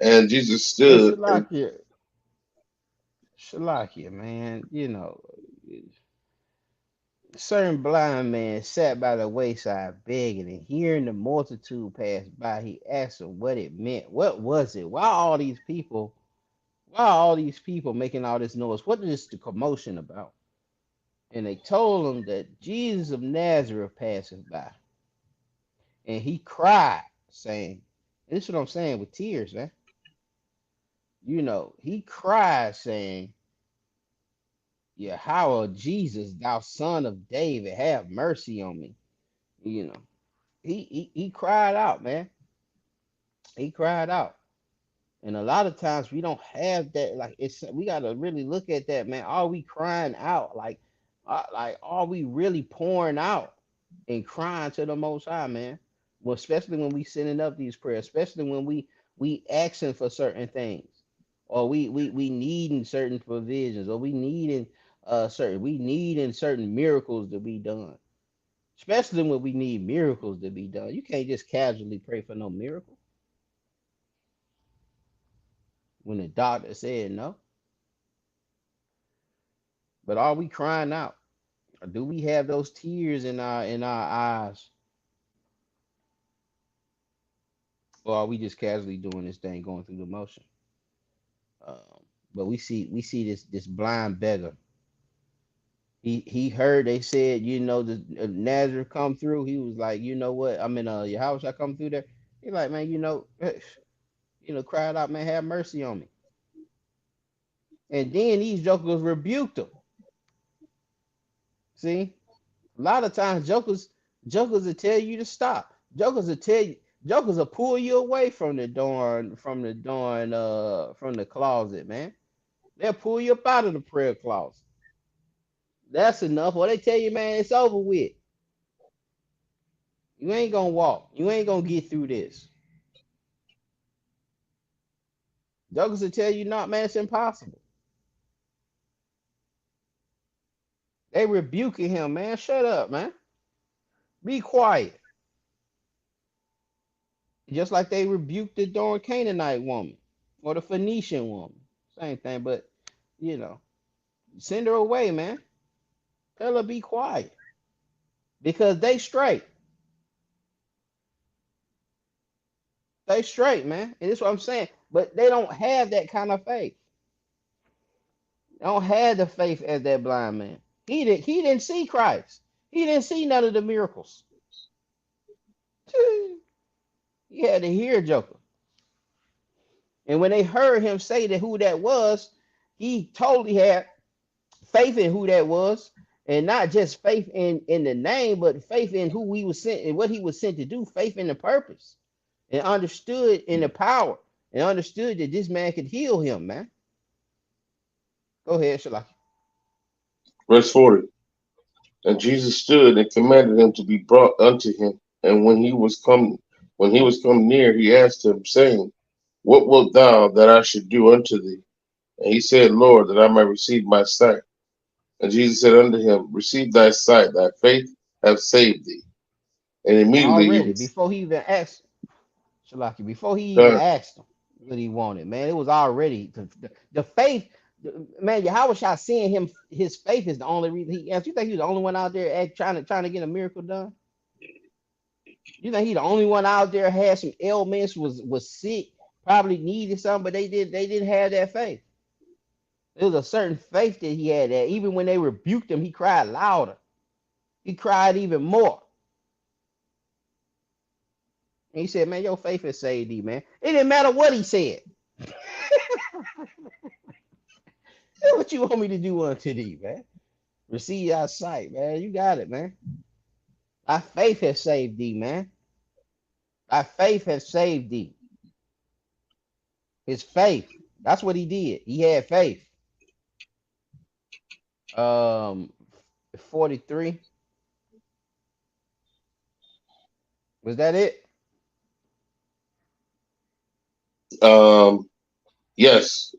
And Jesus And stood and Shalakia, man, certain blind man sat by the wayside begging, and hearing the multitude pass by, he asked him what it meant. What was it? Why all these people making all this noise? What is the commotion about? And they told him that Jesus of Nazareth passeth by. And he cried, saying, this is what I'm saying with tears, man. He cried, saying, Yahweh Jesus, thou son of David, have mercy on me. You know, he cried out, man. He cried out. And a lot of times we don't have that. Like we gotta really look at that, man. Are we crying out? Like are we really pouring out and crying to the Most High, man? Well, especially when we sending up these prayers, especially when we asking for certain things, or we needing certain provisions, or we needing certain miracles to be done. Especially when we need miracles to be done. You can't just casually pray for no miracle. when the doctor said no? But are we crying out? Or do we have those tears in our eyes? Or are we just casually doing this thing, going through the motion? But we see this blind beggar. He heard they said, the Nazareth come through. He was like, you know what? I'm in your house. I come through there. He like, man, cried out, man, have mercy on me. And then these jokers rebuked him. See, a lot of times jokers will tell you to stop. Jokers will pull you away from the closet, man. They'll pull you up out of the prayer closet. That's enough. Or they tell you, man, it's over with. You ain't gonna walk. You ain't gonna get through this. Jokers will tell you not, man, it's impossible. They rebuking him, man. Shut up, man. Be quiet. Just like they rebuked the darn Canaanite woman or the Phoenician woman. Same thing, but you know, send her away, man. Tell her be quiet. Because they straight. They straight, man. And that's what I'm saying. But they don't have that kind of faith. They don't have the faith as that blind man. He didn't see Christ. He didn't see none of the miracles. He had to hear Joker. And when they heard him say that who that was, he totally had faith in who that was. And not just faith in the name, but faith in who he was sent and what he was sent to do, faith in the purpose. And understood in the power. And understood that this man could heal him, man. Go ahead, Shalaki. Verse 40. And Jesus stood and commanded him to be brought unto him. And when he was come near, he asked him, saying, What wilt thou that I should do unto thee? And he said, Lord, that I may receive my sight. And Jesus said unto him, Receive thy sight, thy faith hath saved thee. And immediately he Already, was before he even asked, Shalaki, before he even done. asked him what he wanted, man, it was already the faith. Man, Yahweh Shah seeing him, his faith is the only reason he answered. You think he was the only one out there trying to get a miracle done? You think he the only one out there had some ailments, was sick, probably needed something, but they didn't have that faith. There was a certain faith that he had that even when they rebuked him, he cried louder. He cried even more. And he said, man, your faith has saved thee, man. It didn't matter what he said. What you want me to do unto thee, man? Receive thy sight, man. You got it, man. Thy faith has saved thee, man. Thy faith has saved thee. His faith. That's what he did. He had faith. 43. Was that it? Um, yes,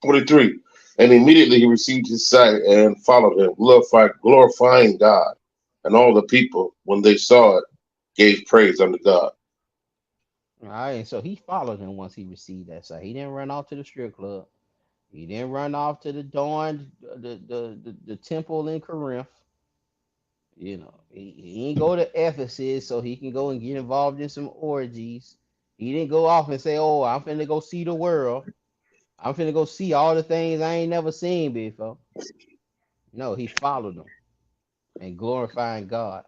43. And immediately he received his sight and followed him, glorifying God. And all the people, when they saw it, gave praise unto God. All right. And so he followed him once he received that sight. He didn't run off to the strip club. He didn't run off to the dawn, the temple in Corinth. He didn't go to Ephesus so he can go and get involved in some orgies. He didn't go off and say, "Oh, I'm finna go see the world. I'm finna go see all the things I ain't never seen before." No, he followed them and glorifying God.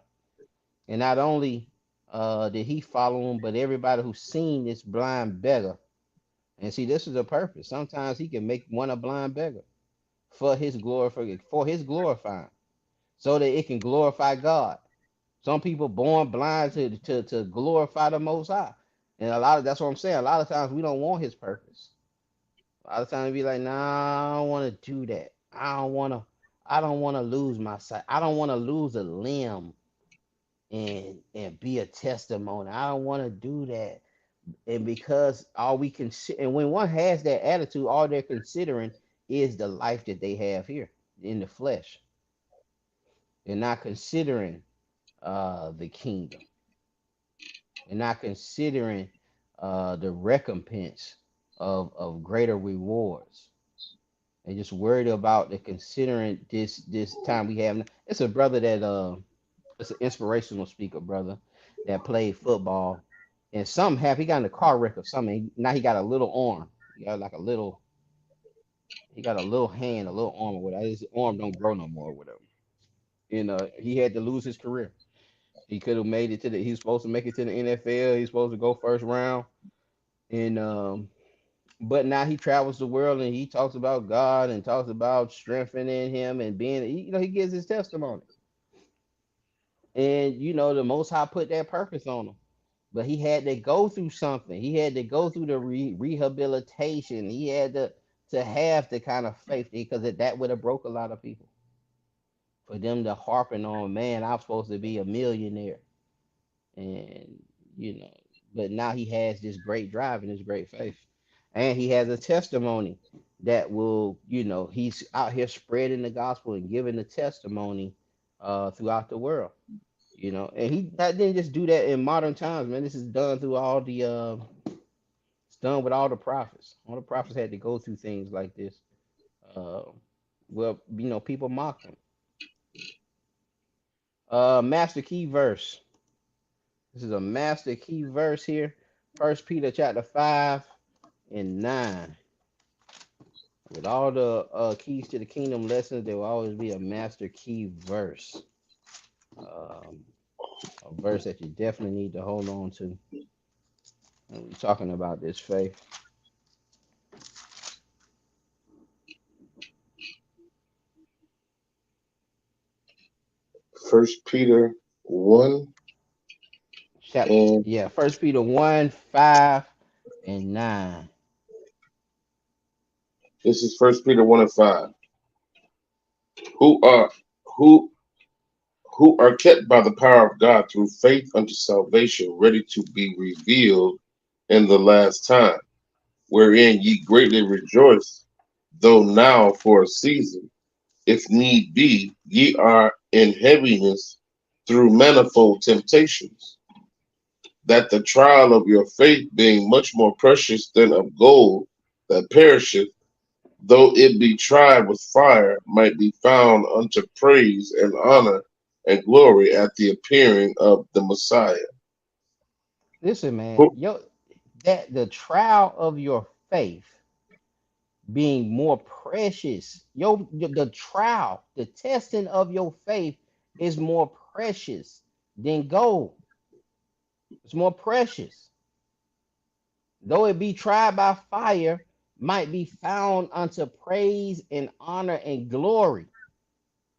And not only did he follow him, but everybody who seen this blind beggar. And see, this is a purpose. Sometimes he can make one a blind beggar for his glorifying, so that it can glorify God. Some people born blind to glorify the Most High, and that's what I'm saying. A lot of times we don't want His purpose. A lot of times we be like, nah, I don't want to do that. I don't want to lose my sight. I don't want to lose a limb and be a testimony. I don't want to do that. And because all we can, and when one has that attitude, all they're considering is the life that they have here in the flesh. They're not considering the kingdom. They're not considering the recompense of greater rewards. They just worried about the considering this time we have. It's a brother that it's an inspirational speaker, brother, that played football, and something happened. He got in a car wreck or something. Now he got a little arm. He got like a little. He got a little hand, a little arm or whatever. His arm don't grow no more or whatever. And he had to lose his career. He could have made it to the. He was supposed to make it to the NFL. He's supposed to go first round. And but now he travels the world and he talks about God and talks about strengthening him and being. He gives his testimony. And the Most High put that purpose on him. But he had to go through something. He had to go through the rehabilitation. He had to have the kind of faith because that would have broke a lot of people. For them to harping on, man, I'm supposed to be a millionaire, and you know, but now he has this great drive and this great faith, and he has a testimony that will, he's out here spreading the gospel and giving the testimony throughout the world. And he that didn't just do that in modern times, man. This is done through all the it's done with all the prophets. All the prophets had to go through things like this. Uh, well, people mocked him. Master key verse. This is a master key verse here. First Peter chapter 5 and 9. With all the keys to the kingdom lessons, there will always be a master key verse. Um, a verse that you definitely need to hold on to. And we're talking about this faith. First Peter 1 Chapter, and yeah, First Peter 1, 5 and 9. this is First Peter 1 and 5. Who are who who are kept by the power of God through faith unto salvation, ready to be revealed in the last time, wherein ye greatly rejoice, though now for a season, if need be, ye are in heaviness through manifold temptations, that the trial of your faith, being much more precious than of gold that perisheth, though it be tried with fire, might be found unto praise and honor and glory at the appearing of the Messiah. Listen, man, Who, that the trial of your faith being more precious. The trial, the testing of your faith is more precious than gold. It's more precious. Though it be tried by fire, might be found unto praise and honor and glory.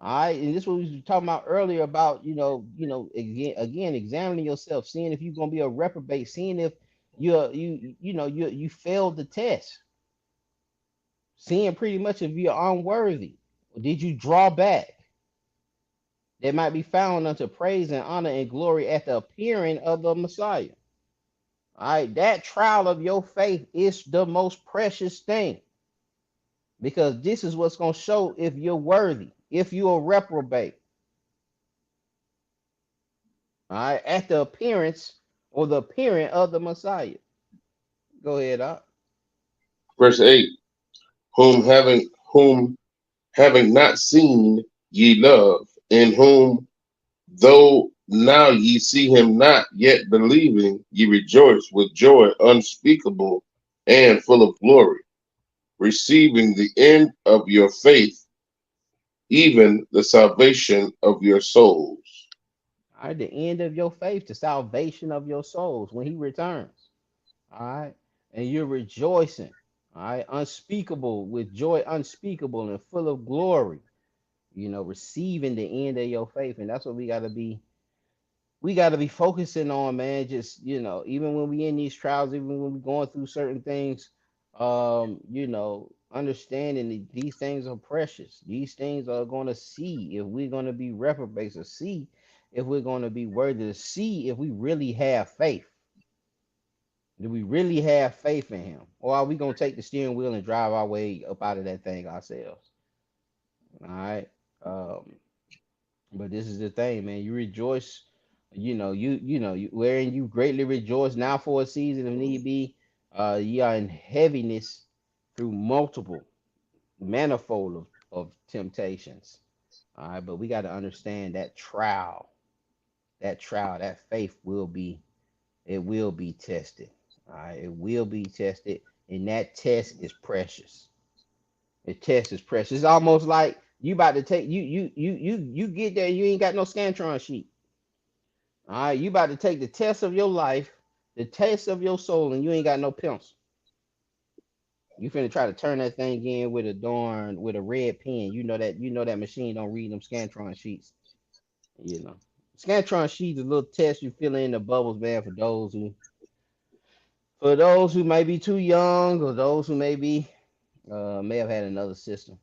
All right, and this is what we was talking about earlier about again examining yourself, seeing if you're gonna be a reprobate, seeing if you failed the test, seeing pretty much if you're unworthy. Did you draw back? That might be found unto praise and honor and glory at the appearing of the Messiah. All right, that trial of your faith is the most precious thing because this is what's going to show if you're worthy, if you're a reprobate. All right, at the appearance or the appearing of the Messiah. Go ahead, up. verse 8, whom having not seen ye love, in whom though now ye see him not, yet believing ye rejoice with joy unspeakable and full of glory, receiving the end of your faith, even the salvation of your souls. All right, the end of your faith, the salvation of your souls when he returns. All right, and you're rejoicing. All right, unspeakable with joy, unspeakable and full of glory. Receiving the end of your faith, and that's what we got to be focusing on, man. Just even when we in these trials, even when we're going through certain things, understanding that these things are precious. These things are going to see if we're going to be reprobates, or see if we're going to be worthy, to see if we really have faith. Do we really have faith in him, or are we going to take the steering wheel and drive our way up out of that thing ourselves? All right. Um, But this is the thing, man. You rejoice, wherein you greatly rejoice now for a season if need be. Ye are in heaviness through multiple, manifold of temptations. All right, but we got to understand that faith will be, it will be tested. All right, it will be tested, and that test is precious. The test is precious. It's almost like you about to take you get there, you ain't got no Scantron sheet. All right, you about to take the test of your life, the test of your soul, and you ain't got no pencil. You finna try to turn that thing in with a darn with a red pen. You know that machine don't read them Scantron sheets. You know, Scantron sheets is a little test you fill in the bubbles, man, for those who may be too young or those who may have had another system.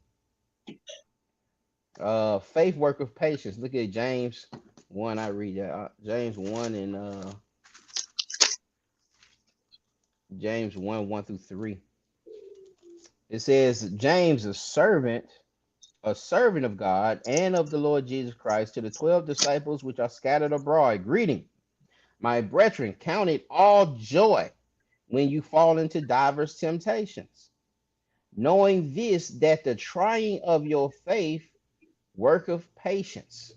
Faith work of patience. Look at James 1. I read that. James 1 and James 1, 1 through 3. It says, James, a servant of God and of the Lord Jesus Christ, to the 12 disciples which are scattered abroad, greeting. My brethren, count it all joy when you fall into diverse temptations, knowing this, that the trying of your faith worketh patience.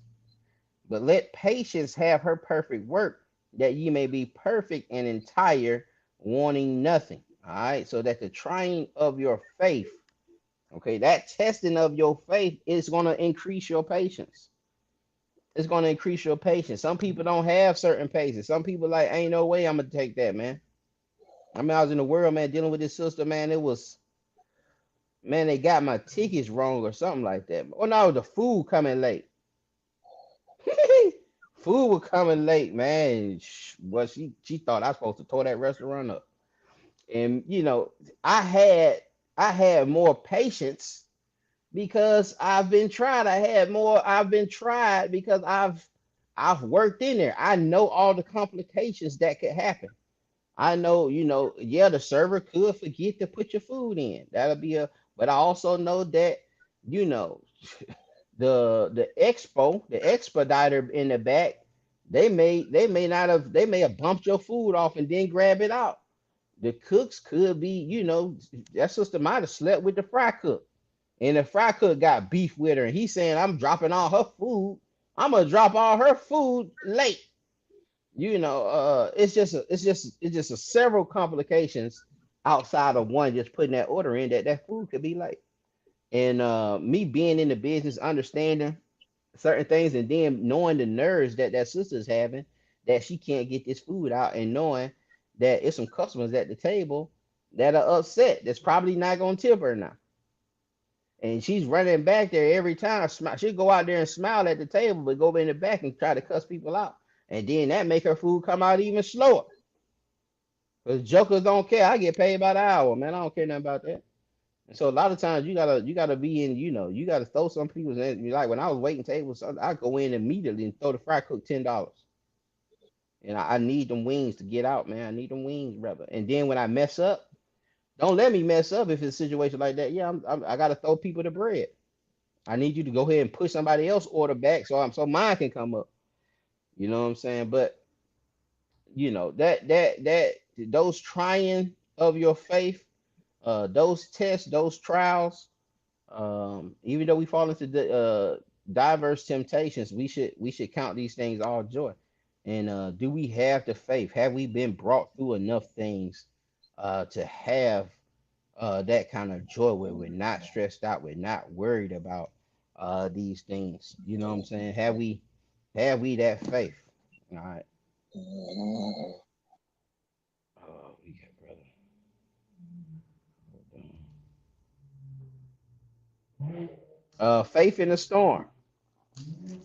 But let patience have her perfect work, that ye may be perfect and entire, wanting nothing. All right. So that the trying of your faith, okay, that testing of your faith is going to increase your patience. It's going to increase your patience. Some people don't have certain patience. Some people like, ain't no way I'm gonna take that, man. I mean, I was in the world, man, dealing with this sister, man. It was, man, they got my tickets wrong or something like that. Oh no, the food coming late. Food was coming late, man. Well, she thought I was supposed to tore that restaurant up. And I had I had more patience because I've been tried. I've been tried because I've worked in there. I know all the complications that could happen. I know, yeah, the server could forget to put your food in. That'll be but I also know that, you know, the expediter in the back, they may have bumped your food off and then grab it out. The cooks could be, that sister might have slept with the fry cook, and the fry cook got beef with her, and he's saying, I'm dropping all her food. I'm gonna drop all her food late. It's just a several complications outside of one just putting that order in, that food could be late. And me being in the business, understanding certain things, and then knowing the nerves that sister's having, that she can't get this food out, and knowing that it's some customers at the table that are upset, that's probably not gonna tip her now, and she's running back there every time. She'll go out there and smile at the table, but go in the back and try to cuss people out, and then that make her food come out even slower. Because jokers don't care. I get paid by the hour, man. I don't care nothing about that. And so a lot of times you gotta be in, you gotta throw some people's in. Like when I was waiting tables, I go in immediately and throw the fry cook $10. And I need them wings to get out, man. I need them wings, brother. And then when I mess up, don't let me mess up if it's a situation like that. Yeah, I gotta throw people the bread. I need you to go ahead and push somebody else order back so mine can come up. You know what I'm saying? But that those trying of your faith, those tests, those trials, even though we fall into the diverse temptations, we should count these things all joy. And do we have the faith? Have we been brought through enough things to have that kind of joy where we're not stressed out, we're not worried about these things? You know what I'm saying? Have we that faith? All right. Oh, we got brother. Faith in the storm. Let's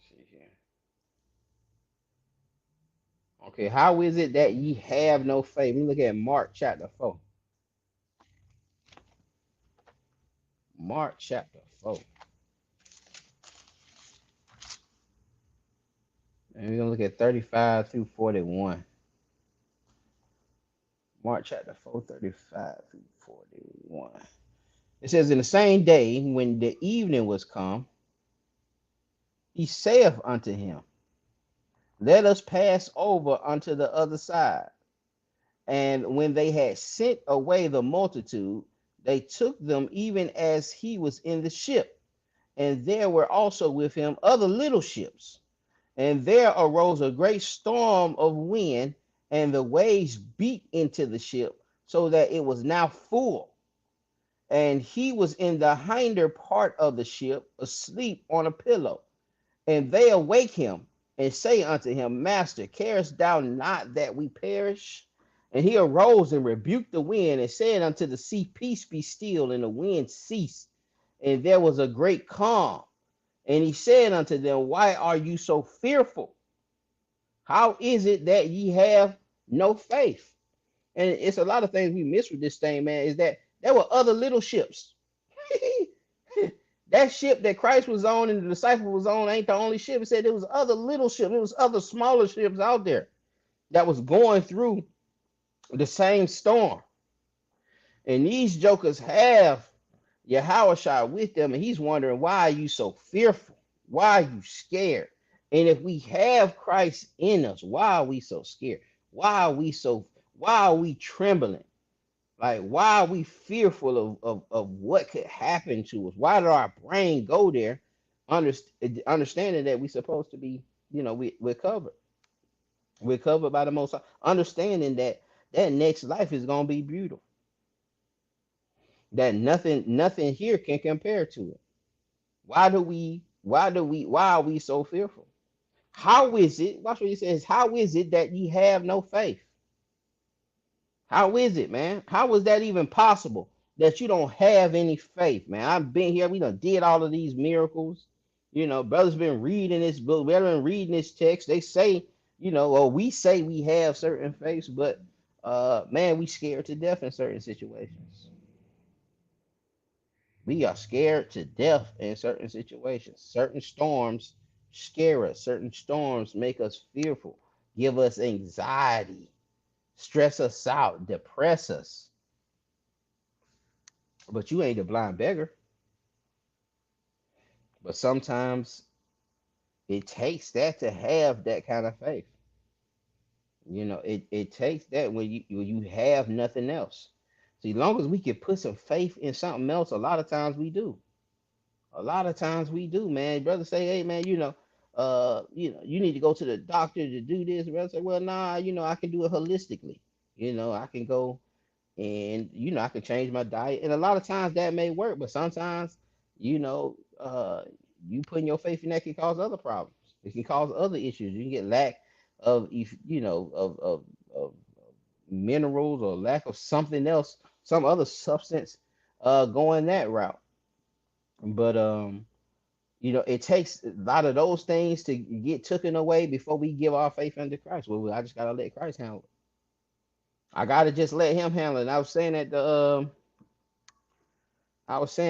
see here. Okay, how is it that ye have no faith? Let me look at Mark chapter 4. Mark chapter 4. And we're gonna look at 35 through 41. Mark chapter 4, 35 through 41. It says, in the same day when the evening was come, he saith unto him, let us pass over unto the other side. And when they had sent away the multitude, they took them even as he was in the ship. And there were also with him other little ships. And there arose a great storm of wind, and the waves beat into the ship, so that it was now full. And he was in the hinder part of the ship, asleep on a pillow. And they awake him and say unto him, Master, carest thou not that we perish? And he arose and rebuked the wind and said unto the sea, Peace, be still. And the wind ceased, and there was a great calm. And he said unto them, Why are you so fearful? How is it that ye have no faith? And it's a lot of things we miss with this thing, man, is that there were other little ships. That ship that Christ was on and the disciple was on ain't the only ship. It said there was other little ships. There was other smaller ships out there that was going through the same storm. And these jokers have Yahushua with them, and he's wondering, why are you so fearful? Why are you scared? And if we have Christ in us, why are we so scared? Why are we trembling? Like, why are we fearful of what could happen to us? Why did our brain go there? Understanding that we're supposed to be, we're covered. We're covered by the Most High. Understanding that that next life is gonna be beautiful. That nothing here can compare to it. Why are we so fearful? How is it? Watch what he says. How is it that ye have no faith? How is it, man? How is that even possible that you don't have any faith, man? I've been here. We done did all of these miracles. Brothers been reading this book. We've been reading this text. They say, or we say we have certain faiths, but man, we scared to death in certain situations. We are scared to death in certain situations. Certain storms scare us. Certain storms make us fearful, give us anxiety, stress us out, depress us. But you ain't a blind beggar. But sometimes it takes that to have that kind of faith. It takes that when you have nothing else. See, as long as we can put some faith in something else, a lot of times we do. A lot of times we do, man. Brother say, hey man, you need to go to the doctor to do this. Brother say, well, nah, I can do it holistically. I can go and I can change my diet. And a lot of times that may work, but sometimes, you know, uh you putting your faith in that can cause other problems. It can cause other issues. You can get lack of of minerals or lack of something else, some other substance going that route. But it takes a lot of those things to get taken away before we give our faith unto Christ. Well, I just gotta let Christ handle it. I gotta just let Him handle it. And I was saying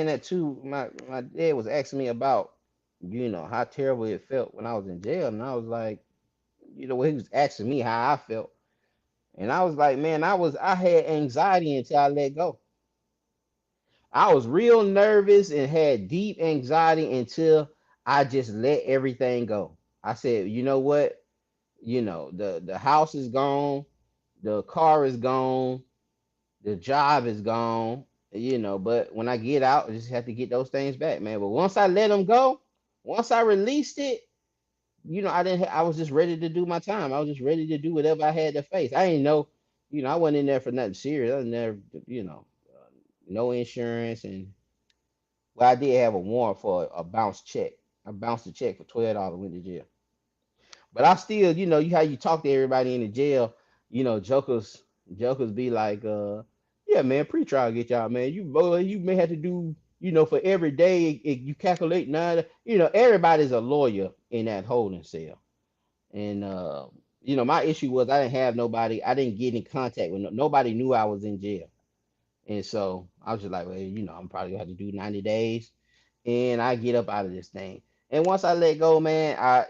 that too. My dad was asking me about, how terrible it felt when I was in jail, and I was like, he was asking me how I felt, and I was like, man, I had anxiety until I let go. I was real nervous and had deep anxiety until I just let everything go. I said, you know what? The house is gone, the car is gone, the job is gone, but when I get out, I just have to get those things back, man. But once I let them go, once I released it, I didn't I was just ready to do my time. I was just ready to do whatever I had to face. I didn't know, I wasn't in there for nothing serious. I was there, no insurance, and well, I did have a warrant for a bounce check. I bounced a check for $12, went to jail. But I still, how you talk to everybody in the jail, jokers be like, yeah, man, pre-trial get y'all, man. You may have to do, for every day you calculate nine. Everybody's a lawyer in that holding cell. And my issue was I didn't have nobody, I didn't get in contact with nobody knew I was in jail. And so I was just like, well, I'm probably gonna have to do 90 days and I get up out of this thing. And once I let go, man, I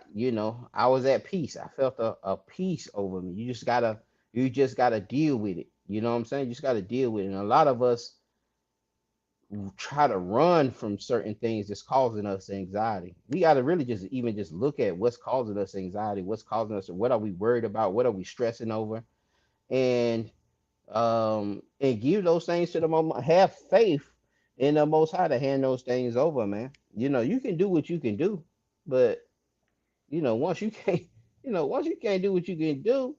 was at peace. I felt a peace over me. You just gotta deal with it. You know what I'm saying? You just gotta deal with it. And a lot of us try to run from certain things that's causing us anxiety. We gotta really just look at what's causing us anxiety, what's causing us, what are we worried about, what are we stressing over, and And give those things to the moment. Have faith in the Most High to hand those things over, man. You can do what you can do, but once you can't, once you can't do what you can do,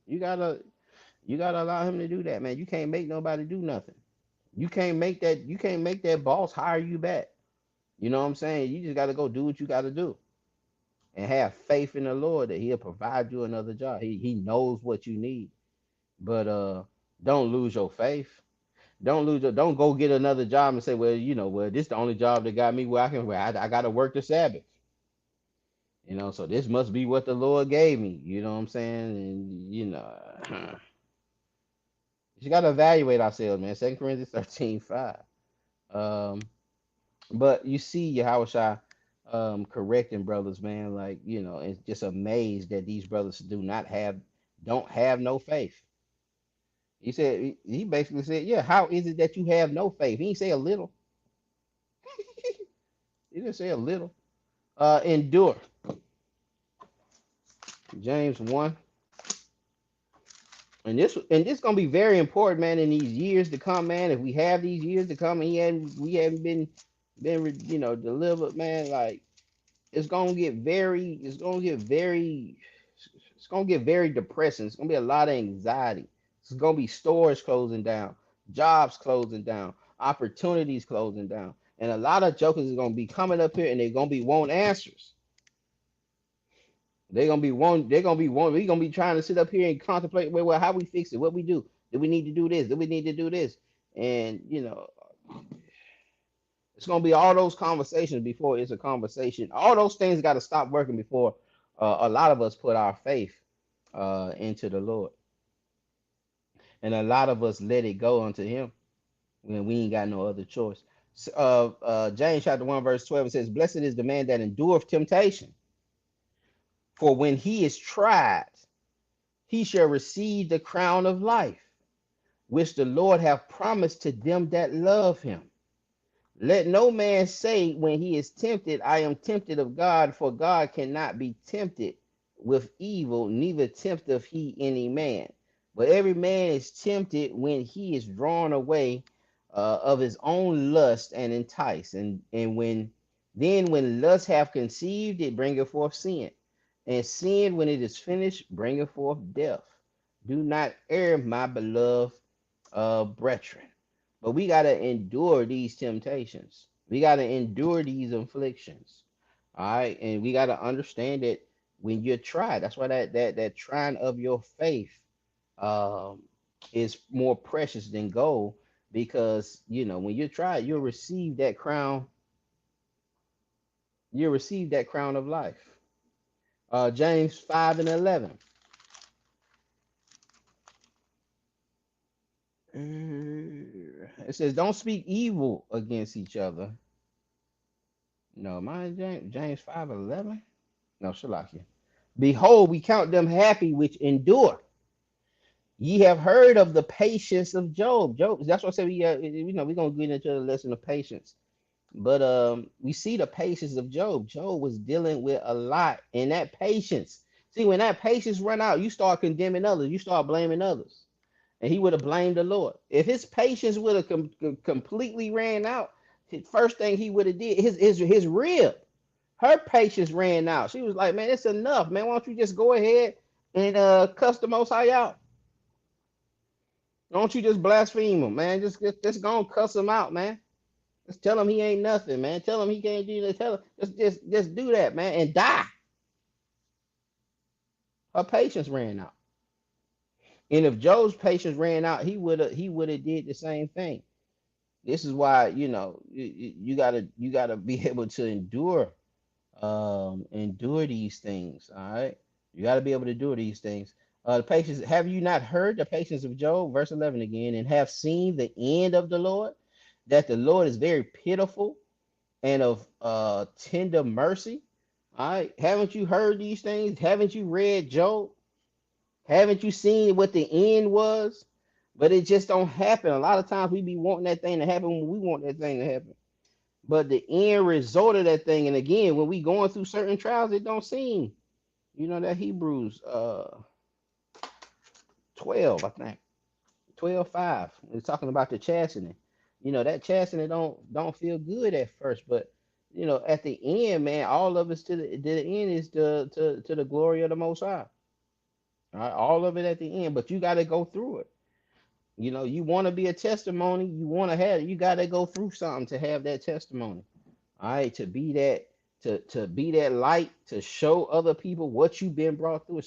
you gotta you gotta allow him to do that, man. You can't make nobody do nothing. You can't make that boss hire you back. You know what I'm saying? You just gotta go do what you gotta do and have faith in the Lord that He'll provide you another job. He knows what you need, but don't lose your faith. Don't go get another job and say, well, this is the only job that got me where I got to work the Sabbath. So this must be what the Lord gave me. You know what I'm saying? And you got to evaluate ourselves, man. 2 Corinthians 13:5. Um, but you see Yahushua correcting brothers, man. Like, it's just amazed that these brothers don't have no faith. He basically said, yeah, how is it that you have no faith? He didn't say a little. He didn't say a little. Endure. James 1. And this gonna be very important, man, in these years to come, man. If we have these years to come and we haven't been delivered, man, like it's gonna get very depressing. It's gonna be a lot of anxiety. It's gonna be stores closing down, jobs closing down, opportunities closing down, and a lot of jokers is gonna be coming up here and they're gonna be wanting answers. They're gonna be one. We're gonna be trying to sit up here and contemplate, well, how we fix it, what we do. Do we need to do this? Do we need to do this? And it's gonna be all those conversations before it's a conversation. All those things got to stop working before a lot of us put our faith into the Lord, and a lot of us let it go unto Him when we ain't got no other choice. James chapter 1 verse 12, it says, "Blessed is the man that endureth temptation, for when he is tried, he shall receive the crown of life, which the Lord hath promised to them that love him. Let no man say when he is tempted, I am tempted of God, for God cannot be tempted with evil, neither tempteth he any man. But every man is tempted when he is drawn away of his own lust and enticed. And when lust hath conceived, it bringeth forth sin. And sin, when it is finished, bringeth forth death. Do not err, my beloved brethren. But we got to endure these temptations. We got to endure these afflictions. All right. And we got to understand that when you're tried, that's why that trying of your faith um, is more precious than gold, because, when you're tried, you'll receive that crown of life. James 5 and 11. It says, don't speak evil against each other. No, mine James 5:11. No, Shalakia. Behold, we count them happy which endure. Ye have heard of the patience of Job. Job. That's what I said. We're gonna get into the lesson of patience. But we see the patience of Job. Job was dealing with a lot, and that patience. See, when that patience run out, you start condemning others. You start blaming others, and he would have blamed the Lord. If his patience would have completely ran out, the first thing he would have did, his rib, her patience ran out. She was like, man, it's enough, man. Why don't you just go ahead and cuss the Most High out? Don't you just blaspheme him, man? Just go and cuss him out, man. Just tell him he ain't nothing, man. Tell him he can't do that. Tell him just do that, man, and die. Her patience ran out. And if Job's patience ran out, he would have did the same thing. This is why you gotta be able to endure these things. All right, you gotta be able to do these things. The patience. Have you not heard the patience of Job? Verse 11 again, and have seen the end of the Lord, that the Lord is very pitiful and of tender mercy. All right, haven't you heard these things? Haven't you read Job? Haven't you seen what the end was? But it just don't happen. A lot of times we be wanting that thing to happen when we want that thing to happen. But the end result of that thing, and again, when we going through certain trials, it don't seem, that Hebrews 12, I think. 12:5. It's talking about the chastening. That chastening don't feel good at first, but at the end, man, all of it's to the end is to the glory of the Most High. All right, all of it at the end, but you got to go through it. You want to be a testimony. You want to have. You got to go through something to have that testimony. All right, to be that light, to show other people what you've been brought through.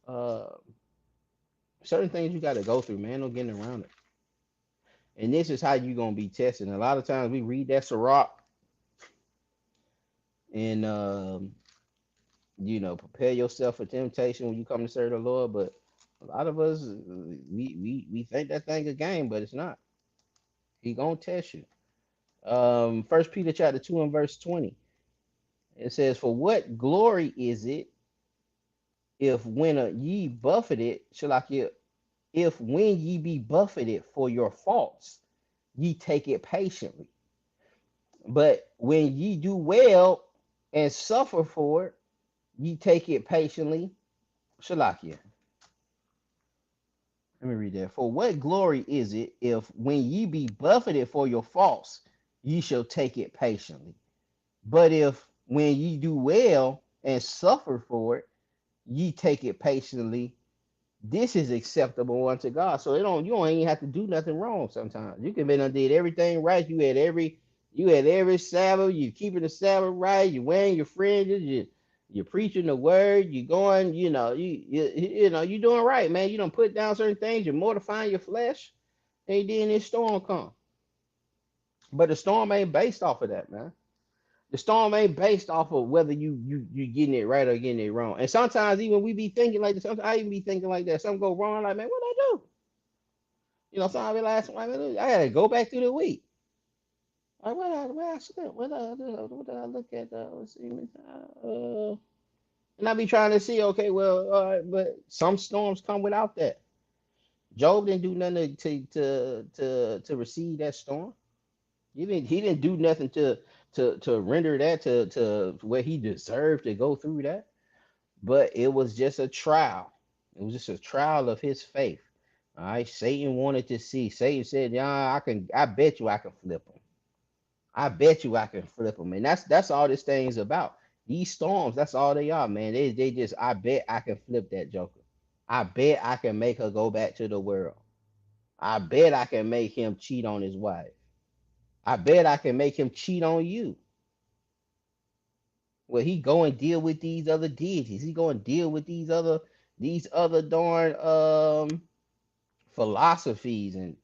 Uh, certain things you got to go through, man. No getting around it. And this is how you gonna be tested. And a lot of times we read that Sirach and prepare yourself for temptation when you come to serve the Lord. But a lot of us we think that thing a game, but it's not. He gonna test you. First Peter chapter 2 and verse 20. It says, "For what glory is it if when ye buffeted, shall I if when ye be buffeted for your faults, ye take it patiently. But when ye do well and suffer for it, ye take it patiently." Shalakia. Let me read that. "For what glory is it if when ye be buffeted for your faults, ye shall take it patiently? But if when ye do well and suffer for it, ye take it patiently, this is acceptable unto God." So you don't even have to do nothing wrong sometimes. You can be done did everything right. You had every Sabbath, you keeping the Sabbath right, you wearing your fringes, you're preaching the word, you going, you doing right, man. You don't put down certain things, you're mortifying your flesh, and then this storm come. But the storm ain't based off of that, man. The storm ain't based off of whether you getting it right or getting it wrong. And sometimes even we be thinking like this. Sometimes I even be thinking like that. Something go wrong, like, man, what I do? Sometimes I realize, like, man, I gotta go back through the week. Like, where I slept? What did I look at? Let's see, and I be trying to see, okay, well, all right, but some storms come without that. Job didn't do nothing to receive that storm. He didn't do nothing to render that to where he deserved to go through that. But it was just a trial. It was just a trial of his faith. All right. Satan wanted to see. Satan said, "Yeah, I bet you I can flip him. I bet you I can flip him." And that's all this thing's about. These storms, that's all they are, man. They just, I bet I can flip that joker. I bet I can make her go back to the world. I bet I can make him cheat on his wife. I bet I can make him cheat on you. Well, he go and deal with these other deities. He go and deal with these other darn philosophies and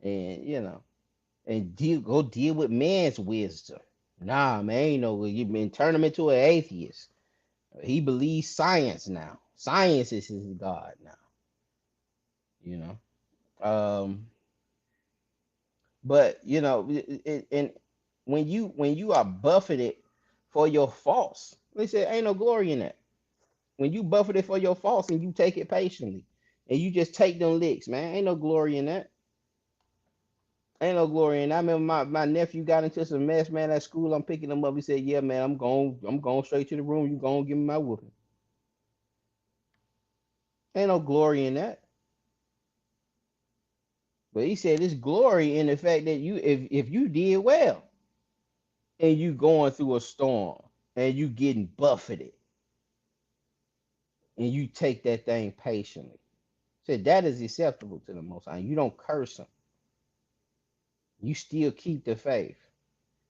and deal with man's wisdom. Nah, man, ain't no, you been turn him into an atheist. He believes science now. Science is his god now. You know. Um, but and when you are buffeted for your faults, they say ain't no glory in that. When you buffeted for your faults and you take it patiently, and you just take them licks, man, ain't no glory in that. Ain't no glory in that. I remember my nephew got into some mess, man, at school. I'm picking him up. He said, "Yeah, man, I'm going straight to the room. You going give me my whooping." Ain't no glory in that. But he said there's glory in the fact that if you did well and you going through a storm and you getting buffeted and you take that thing patiently. Said that is acceptable to the Most High. You don't curse him. You still keep the faith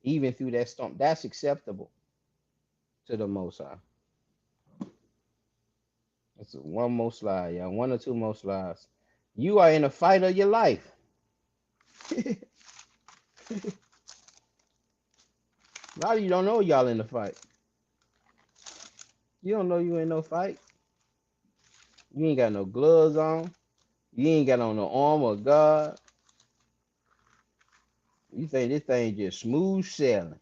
even through that storm. That's acceptable to the Most High. That's one more slide, y'all. One or two more slides. You are in a fight of your life. A lot of you don't know y'all in the fight. You don't know you in no fight. You ain't got no gloves on. You ain't got on no armor of God. You think this thing just smooth sailing.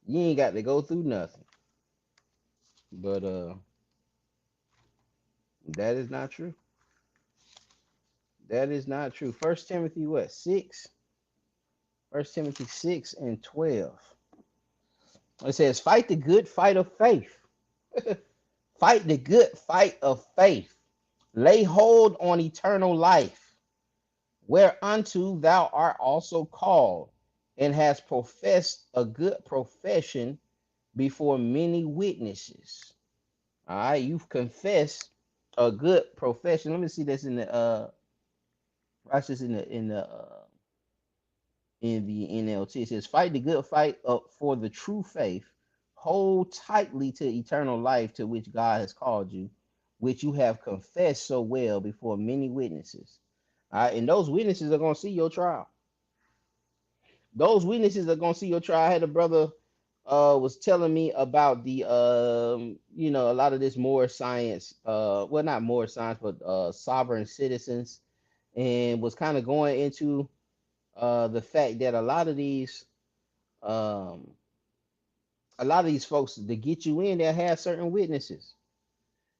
You ain't got to go through nothing. But that is not true. That is not true. First Timothy what? 6? First Timothy 6 and 12. It says, fight the good fight of faith. Fight the good fight of faith. Lay hold on eternal life, whereunto thou art also called, and hast professed a good profession before many witnesses. All right, you've confessed a good profession. Let me see this in the watch this in the NLT. It says, "Fight the good fight for the true faith. Hold tightly to eternal life, to which God has called you, which you have confessed so well before many witnesses." All right, and those witnesses are going to see your trial. Those witnesses are going to see your trial. I had a brother was telling me about the a lot of this more science, well, not more science, but sovereign citizens, and was kind of going into the fact that um, a lot of these folks to get you in, they'll have certain witnesses.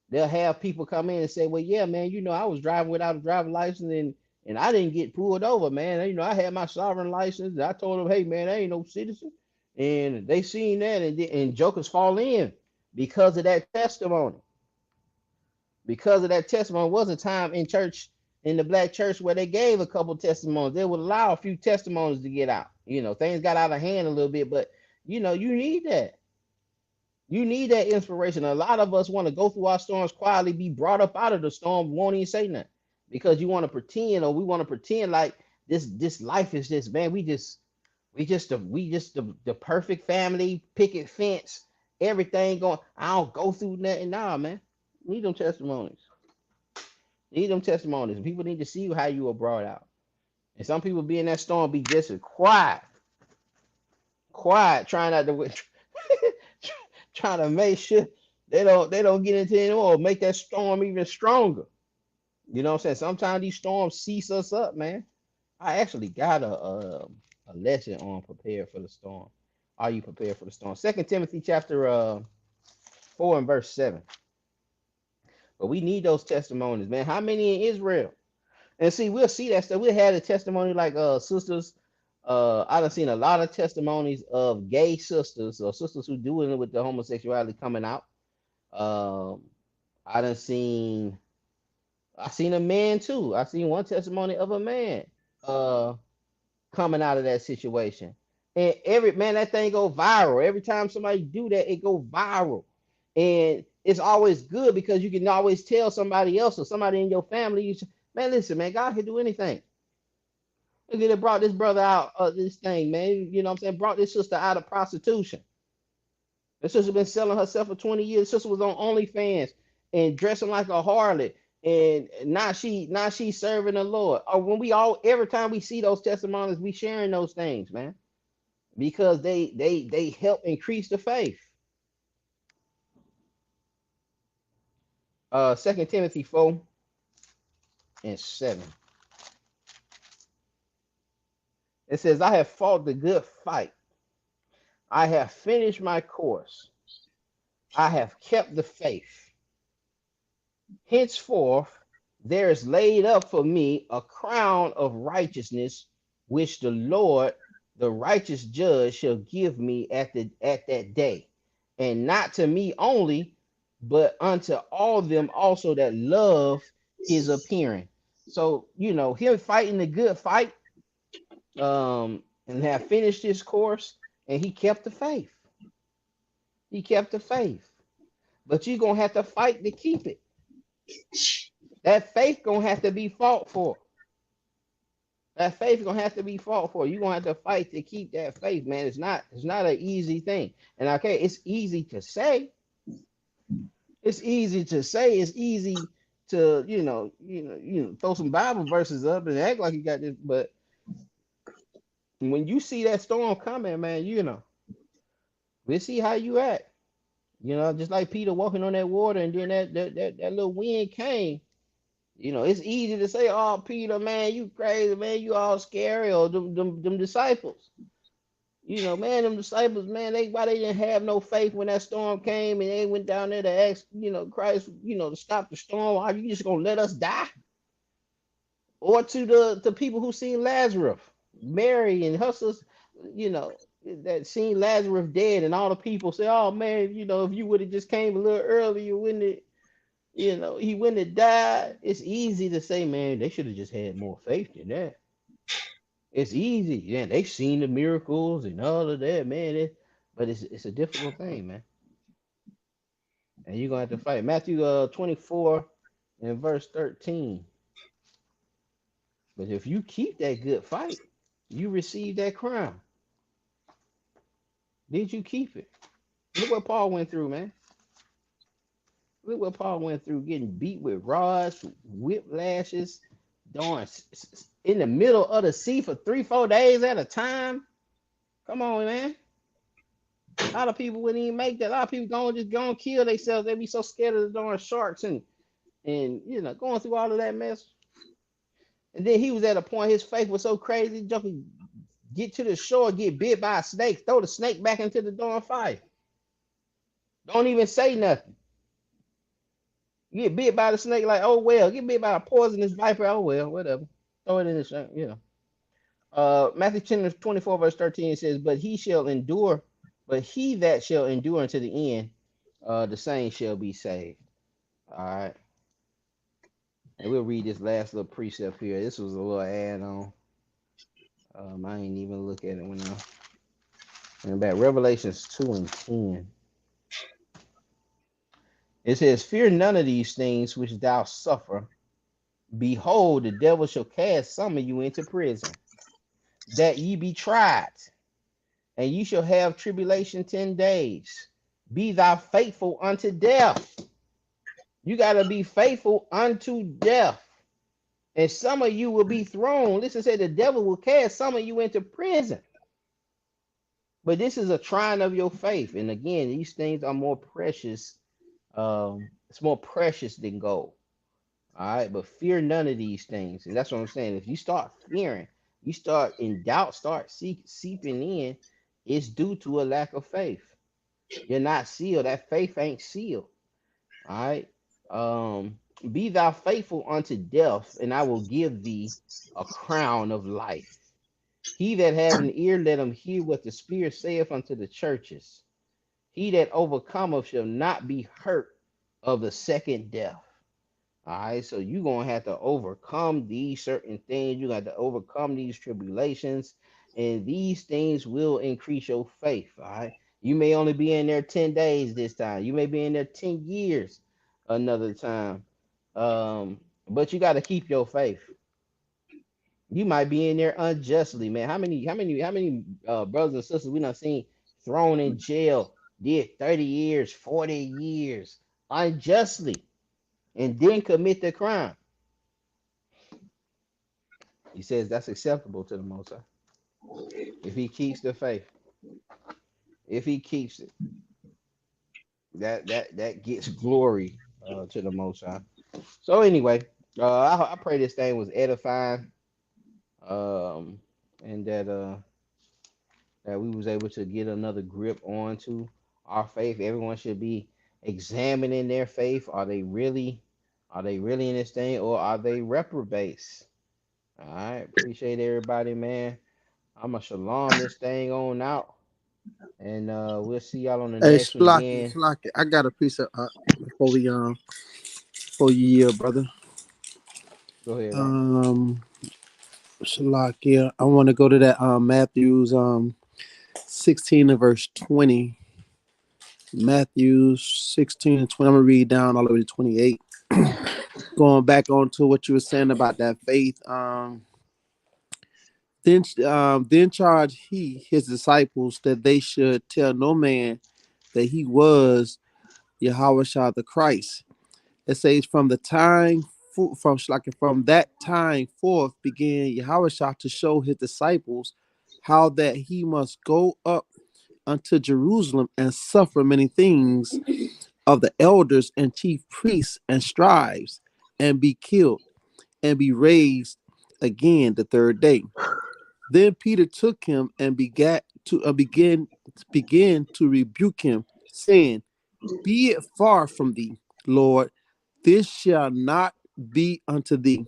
They'll have people come in and say, "Well, yeah, man, I was driving without a driver's license, and I didn't get pulled over, man. I had my sovereign license. And I told them, hey, man, I ain't no citizen." And they seen that, and jokers fall in because of that testimony. Because of that testimony, was a time in church, in the black church, where they gave a couple testimonies. They would allow a few testimonies to get out. Things got out of hand a little bit, but you need that. You need that inspiration. A lot of us want to go through our storms quietly, be brought up out of the storm, won't even say nothing because you want to pretend, or we want to pretend like this life is just, man. We just the perfect family, picket fence, everything going. I don't go through nothing. Nah, man. Need them testimonies. Need them testimonies. People need to see how you were brought out. And some people be in that storm, be just as quiet, quiet, trying not to trying to make sure they don't get into it or make that storm even stronger. You know what I'm saying? Sometimes these storms cease us up, man. I actually got a lesson on prepare for the storm. Are you prepared for the storm? Second Timothy chapter 4 and verse 7. But we need those testimonies, man. How many in Israel? And see, we'll see that stuff. We had a testimony like sisters. I done seen a lot of testimonies of gay sisters or sisters who doing it with the homosexuality coming out. Um, I done seen I seen a man too. I seen one testimony of a man uh coming out of that situation. And every man, that thing go viral. Every time somebody do that, it go viral. And it's always good because you can always tell somebody else or somebody in your family, man, listen, man, God can do anything. Look at it, brought this brother out of this thing, man. You know what I'm saying? Brought this sister out of prostitution. The sister been selling herself for 20 years. The sister was on OnlyFans and dressing like a harlot. And now she serving the Lord. Or when we all every time we see those testimonies, we sharing those things, man. Because they help increase the faith. 2 Timothy 4 and 7. It says, I have fought the good fight. I have finished my course. I have kept the faith. Henceforth, there is laid up for me a crown of righteousness, which the Lord, the righteous judge, shall give me at that day, and not to me only, but unto all them also that love his appearing. So, him fighting the good fight, and have finished his course, and he kept the faith. He kept the faith. But you're gonna have to fight to keep it. That faith gonna have to be fought for. That faith gonna have to be fought for. You're gonna have to fight to keep that faith, man. It's not an easy thing. And okay, it's easy to say. It's easy to say. It's easy to, throw some Bible verses up and act like you got this. But when you see that storm coming, man, we'll see how you act. Just like Peter walking on that water, and then that little wind came. It's easy to say, "Oh, Peter, man, you crazy, man, you all scary," or them disciples. Man, them disciples, man, why they didn't have no faith when that storm came, and they went down there to ask, Christ, to stop the storm. Are you just gonna let us die? Or to the people who seen Lazarus, Mary and her sister, that seen Lazarus dead, and all the people say, "Oh man, if you would have just came a little earlier, wouldn't it?" He wouldn't have died. It's easy to say, man, they should have just had more faith than that. It's easy. Yeah, they've seen the miracles and all of that, man. But it's a difficult thing, man. And you're gonna have to fight. Matthew 24 and verse 13. But if you keep that good fight, you receive that crown. Did you keep it? Look what Paul went through, man. Look what Paul went through, getting beat with rods, whip lashes, darn, in the middle of the sea for 3, 4 days at a time. Come on, man. A lot of people wouldn't even make that. A lot of people going kill themselves. They be so scared of the darn sharks and going through all of that mess. And then he was at a point, his faith was so crazy, jumping, get to the shore, get bit by a snake, throw the snake back into the darn fire. Don't even say nothing. Get bit by the snake, like, oh well. Get bit by a poisonous viper, oh well, whatever. Throw it in the. Matthew 10:24 verse 13 says, but he that shall endure unto the end, the same shall be saved. All right. And we'll read this last little precept here. This was a little add-on. I ain't even look at it when I went back. Revelations 2 and 10. It says, fear none of these things which thou suffer. Behold, the devil shall cast some of you into prison, that ye be tried, and ye shall have tribulation 10 days. Be thou faithful unto death. You got to be faithful unto death. And some of you will be thrown. Listen, say the devil will cast some of you into prison. But this is a trying of your faith. And again, these things are more precious. It's more precious than gold. All right, but fear none of these things. And that's what I'm saying. If you start fearing, you start in doubt, start seeping in, it's due to a lack of faith. You're not sealed. That faith ain't sealed. All right. Be thou faithful unto death, and I will give thee a crown of life. He that have an ear, let him hear what the Spirit saith unto the churches. He that overcometh shall not be hurt of the second death. All right, so you're gonna have to overcome these certain things. You got to overcome these tribulations, and these things will increase your faith. All right, you may only be in there 10 days this time. You may be in there 10 years another time. But you got to keep your faith. You might be in there unjustly, man. How many brothers and sisters we done seen thrown in jail, did 30 years, 40 years unjustly, and then commit the crime. He says that's acceptable to the Most High. If he keeps the faith, if he keeps it, that gets glory to the Most High. So anyway, I pray this thing was edifying, um, and that we was able to get another grip onto our faith. Everyone should be examining their faith. Are they really in this thing, or are they reprobates? All right, appreciate everybody, man. I'ma shalom this thing on out, and we'll see y'all on the Hey, next one. Shalaki, Again, Shalaki, I got a piece of before we before you yield, brother. go ahead. Um, Shalaki, I want to go to that Matthew's 16 and verse 20. Matthew 16 and 20. I'm gonna read down all the way to 28. Going back on to what you were saying about that faith. Then charged he his disciples that they should tell no man that he was Yahweh Shah the Christ. It says from that time forth began Yahweh Shah to show his disciples how that he must go up unto Jerusalem and suffer many things of the elders and chief priests and scribes, and be killed and be raised again the third day. Then Peter took him and began to rebuke him, saying, be it far from thee, Lord, this shall not be unto thee.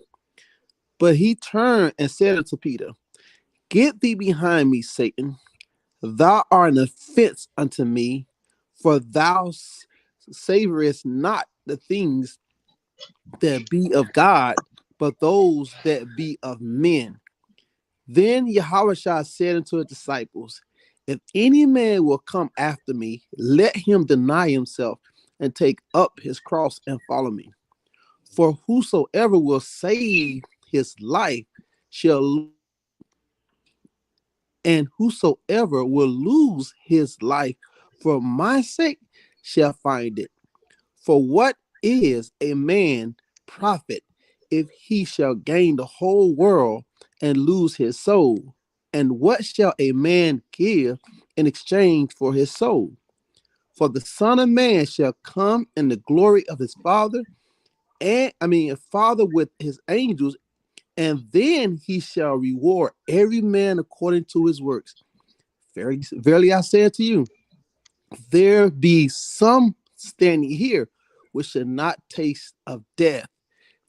But he turned and said unto Peter, get thee behind me, Satan. Thou art an offense unto me, for thou savorest not the things that be of God, but those that be of men. Then Yahushua said unto his disciples, if any man will come after me, let him deny himself and take up his cross and follow me. For whosoever will save his life shall lose it, and whosoever will lose his life for my sake shall find it. For what is a man profit if he shall gain the whole world and lose his soul? And what shall a man give in exchange for his soul? For the Son of Man shall come in the glory of his Father, and Father with his angels, and then he shall reward every man according to his works. Very verily I say to you, there be some standing here which should not taste of death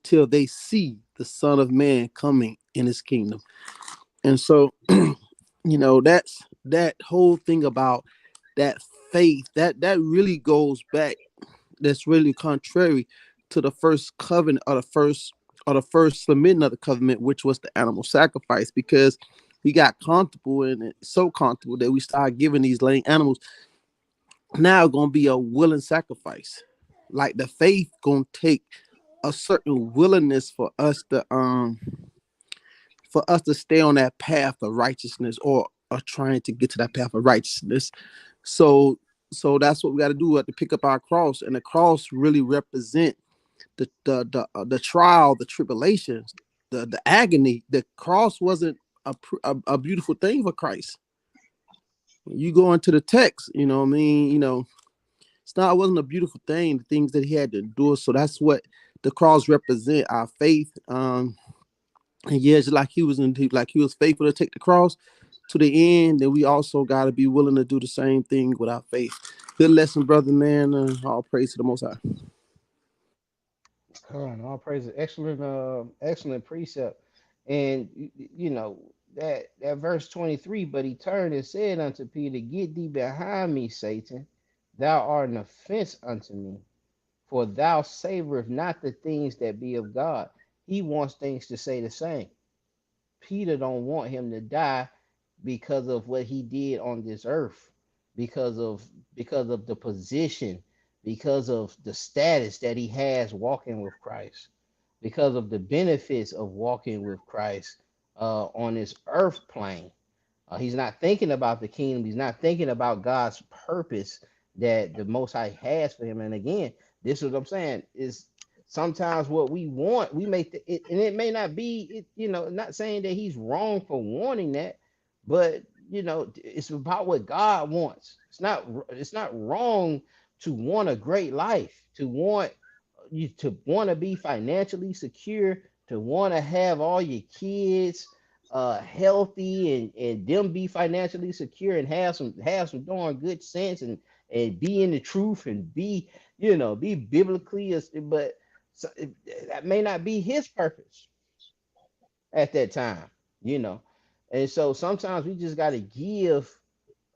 till they see the Son of Man coming in his kingdom. And so, that's that whole thing about that faith that really goes back. That's really contrary to the first covenant or the first submitting of the covenant, which was the animal sacrifice, because we got comfortable in it, so comfortable that we started giving these lame animals. Now gonna be a willing sacrifice. Like the faith gonna take a certain willingness for us to stay on that path of righteousness, or trying to get to that path of righteousness. So that's what we got to do. We have to pick up our cross, and the cross really represent the trial, the tribulations, the agony. The cross wasn't a beautiful thing for Christ. You go into the text, what I mean, it wasn't a beautiful thing, the things that he had to endure. So that's what the cross represent, our faith. And yeah, just like he was faithful to take the cross to the end, then we also got to be willing to do the same thing with our faith. Good lesson, brother, man. All praise to the Most High. All right, all praise, excellent, excellent precept. And that verse 23. But he turned and said unto Peter, get thee behind me, Satan. Thou art an offense unto me, for thou savorest not the things that be of God. He wants things to say the same. Peter don't want him to die because of what he did on this earth, because of the position, because of the status that he has walking with Christ, because of the benefits of walking with Christ on this earth plane. He's not thinking about the kingdom. He's not thinking about God's purpose that the Most High has for him. And again, this is what I'm saying is sometimes what we want, we make it, and it may not be, not saying that he's wrong for wanting that, but it's about what God wants. It's not wrong to want a great life, to want to be financially secure, to want to have all your kids healthy, and them be financially secure, and have some darn good sense, and be in the truth, and be biblically, but so, that may not be his purpose at that time, you know. And so sometimes we just got to give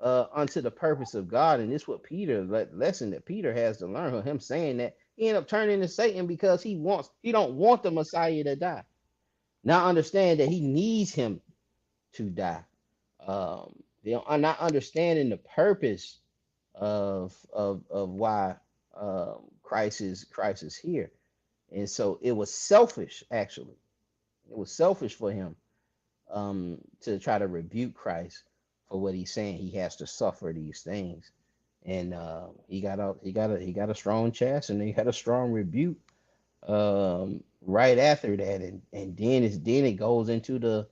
unto the purpose of God. And this what Peter, lesson that Peter has to learn, him saying that he ended up turning to Satan because he don't want the Messiah to die. Now understand that he needs him to die. Not understanding the purpose of why Christ is here. And so it was selfish, actually. It was selfish for him to try to rebuke Christ for what he's saying. He has to suffer these things, and he got a strong chast, and he had a strong rebuke right after that, and then it goes into the,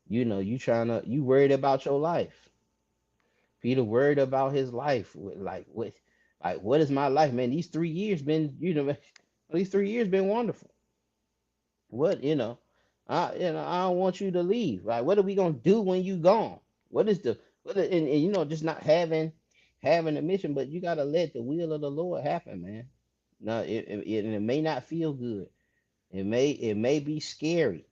you worried about your life. Peter worried about his life, what is my life, man? These 3 years been wonderful. What, I don't want you to leave. Like, what are we gonna do when you gone? What is the what? And just not having a mission, but you gotta let the will of the Lord happen, man. No, it may not feel good. It may be scary.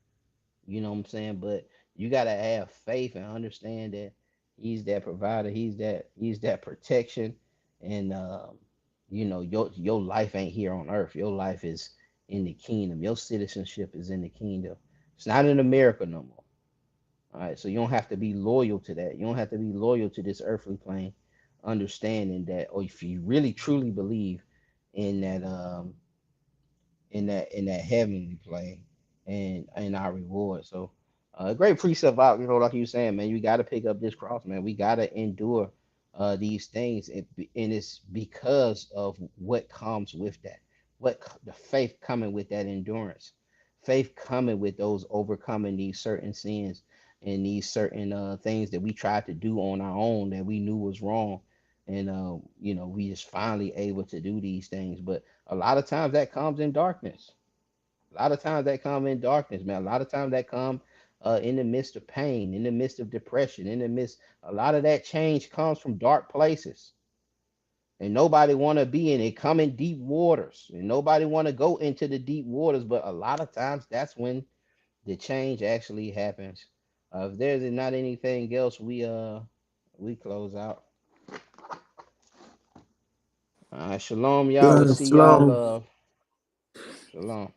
You know what I'm saying? But you gotta have faith and understand that He's that provider. He's that protection, and your life ain't here on earth. Your life is in the kingdom. Your citizenship is in the kingdom. It's not in America no more. All right, so you don't have to be loyal to that. You don't have to be loyal to this earthly plane, understanding that, or if you really truly believe in that, in that heavenly plane and in our reward. So, a great precept out, like you saying, man, you got to pick up this cross, man. We got to endure these things, and it's because of what comes with that. The faith coming with that endurance, faith coming with those overcoming these certain sins and these certain things that we tried to do on our own that we knew was wrong, and we just finally able to do these things. But a lot of times that comes in darkness. A lot of times that come in darkness, man. A lot of times that come in the midst of pain, in the midst of depression, in the midst. A lot of that change comes from dark places, and nobody want to be in it. Come in deep waters, and nobody want to go into the deep waters. But a lot of times that's when the change actually happens. If there's not anything else, we close out. Shalom, y'all. We'll see y'all. Shalom. Shalom.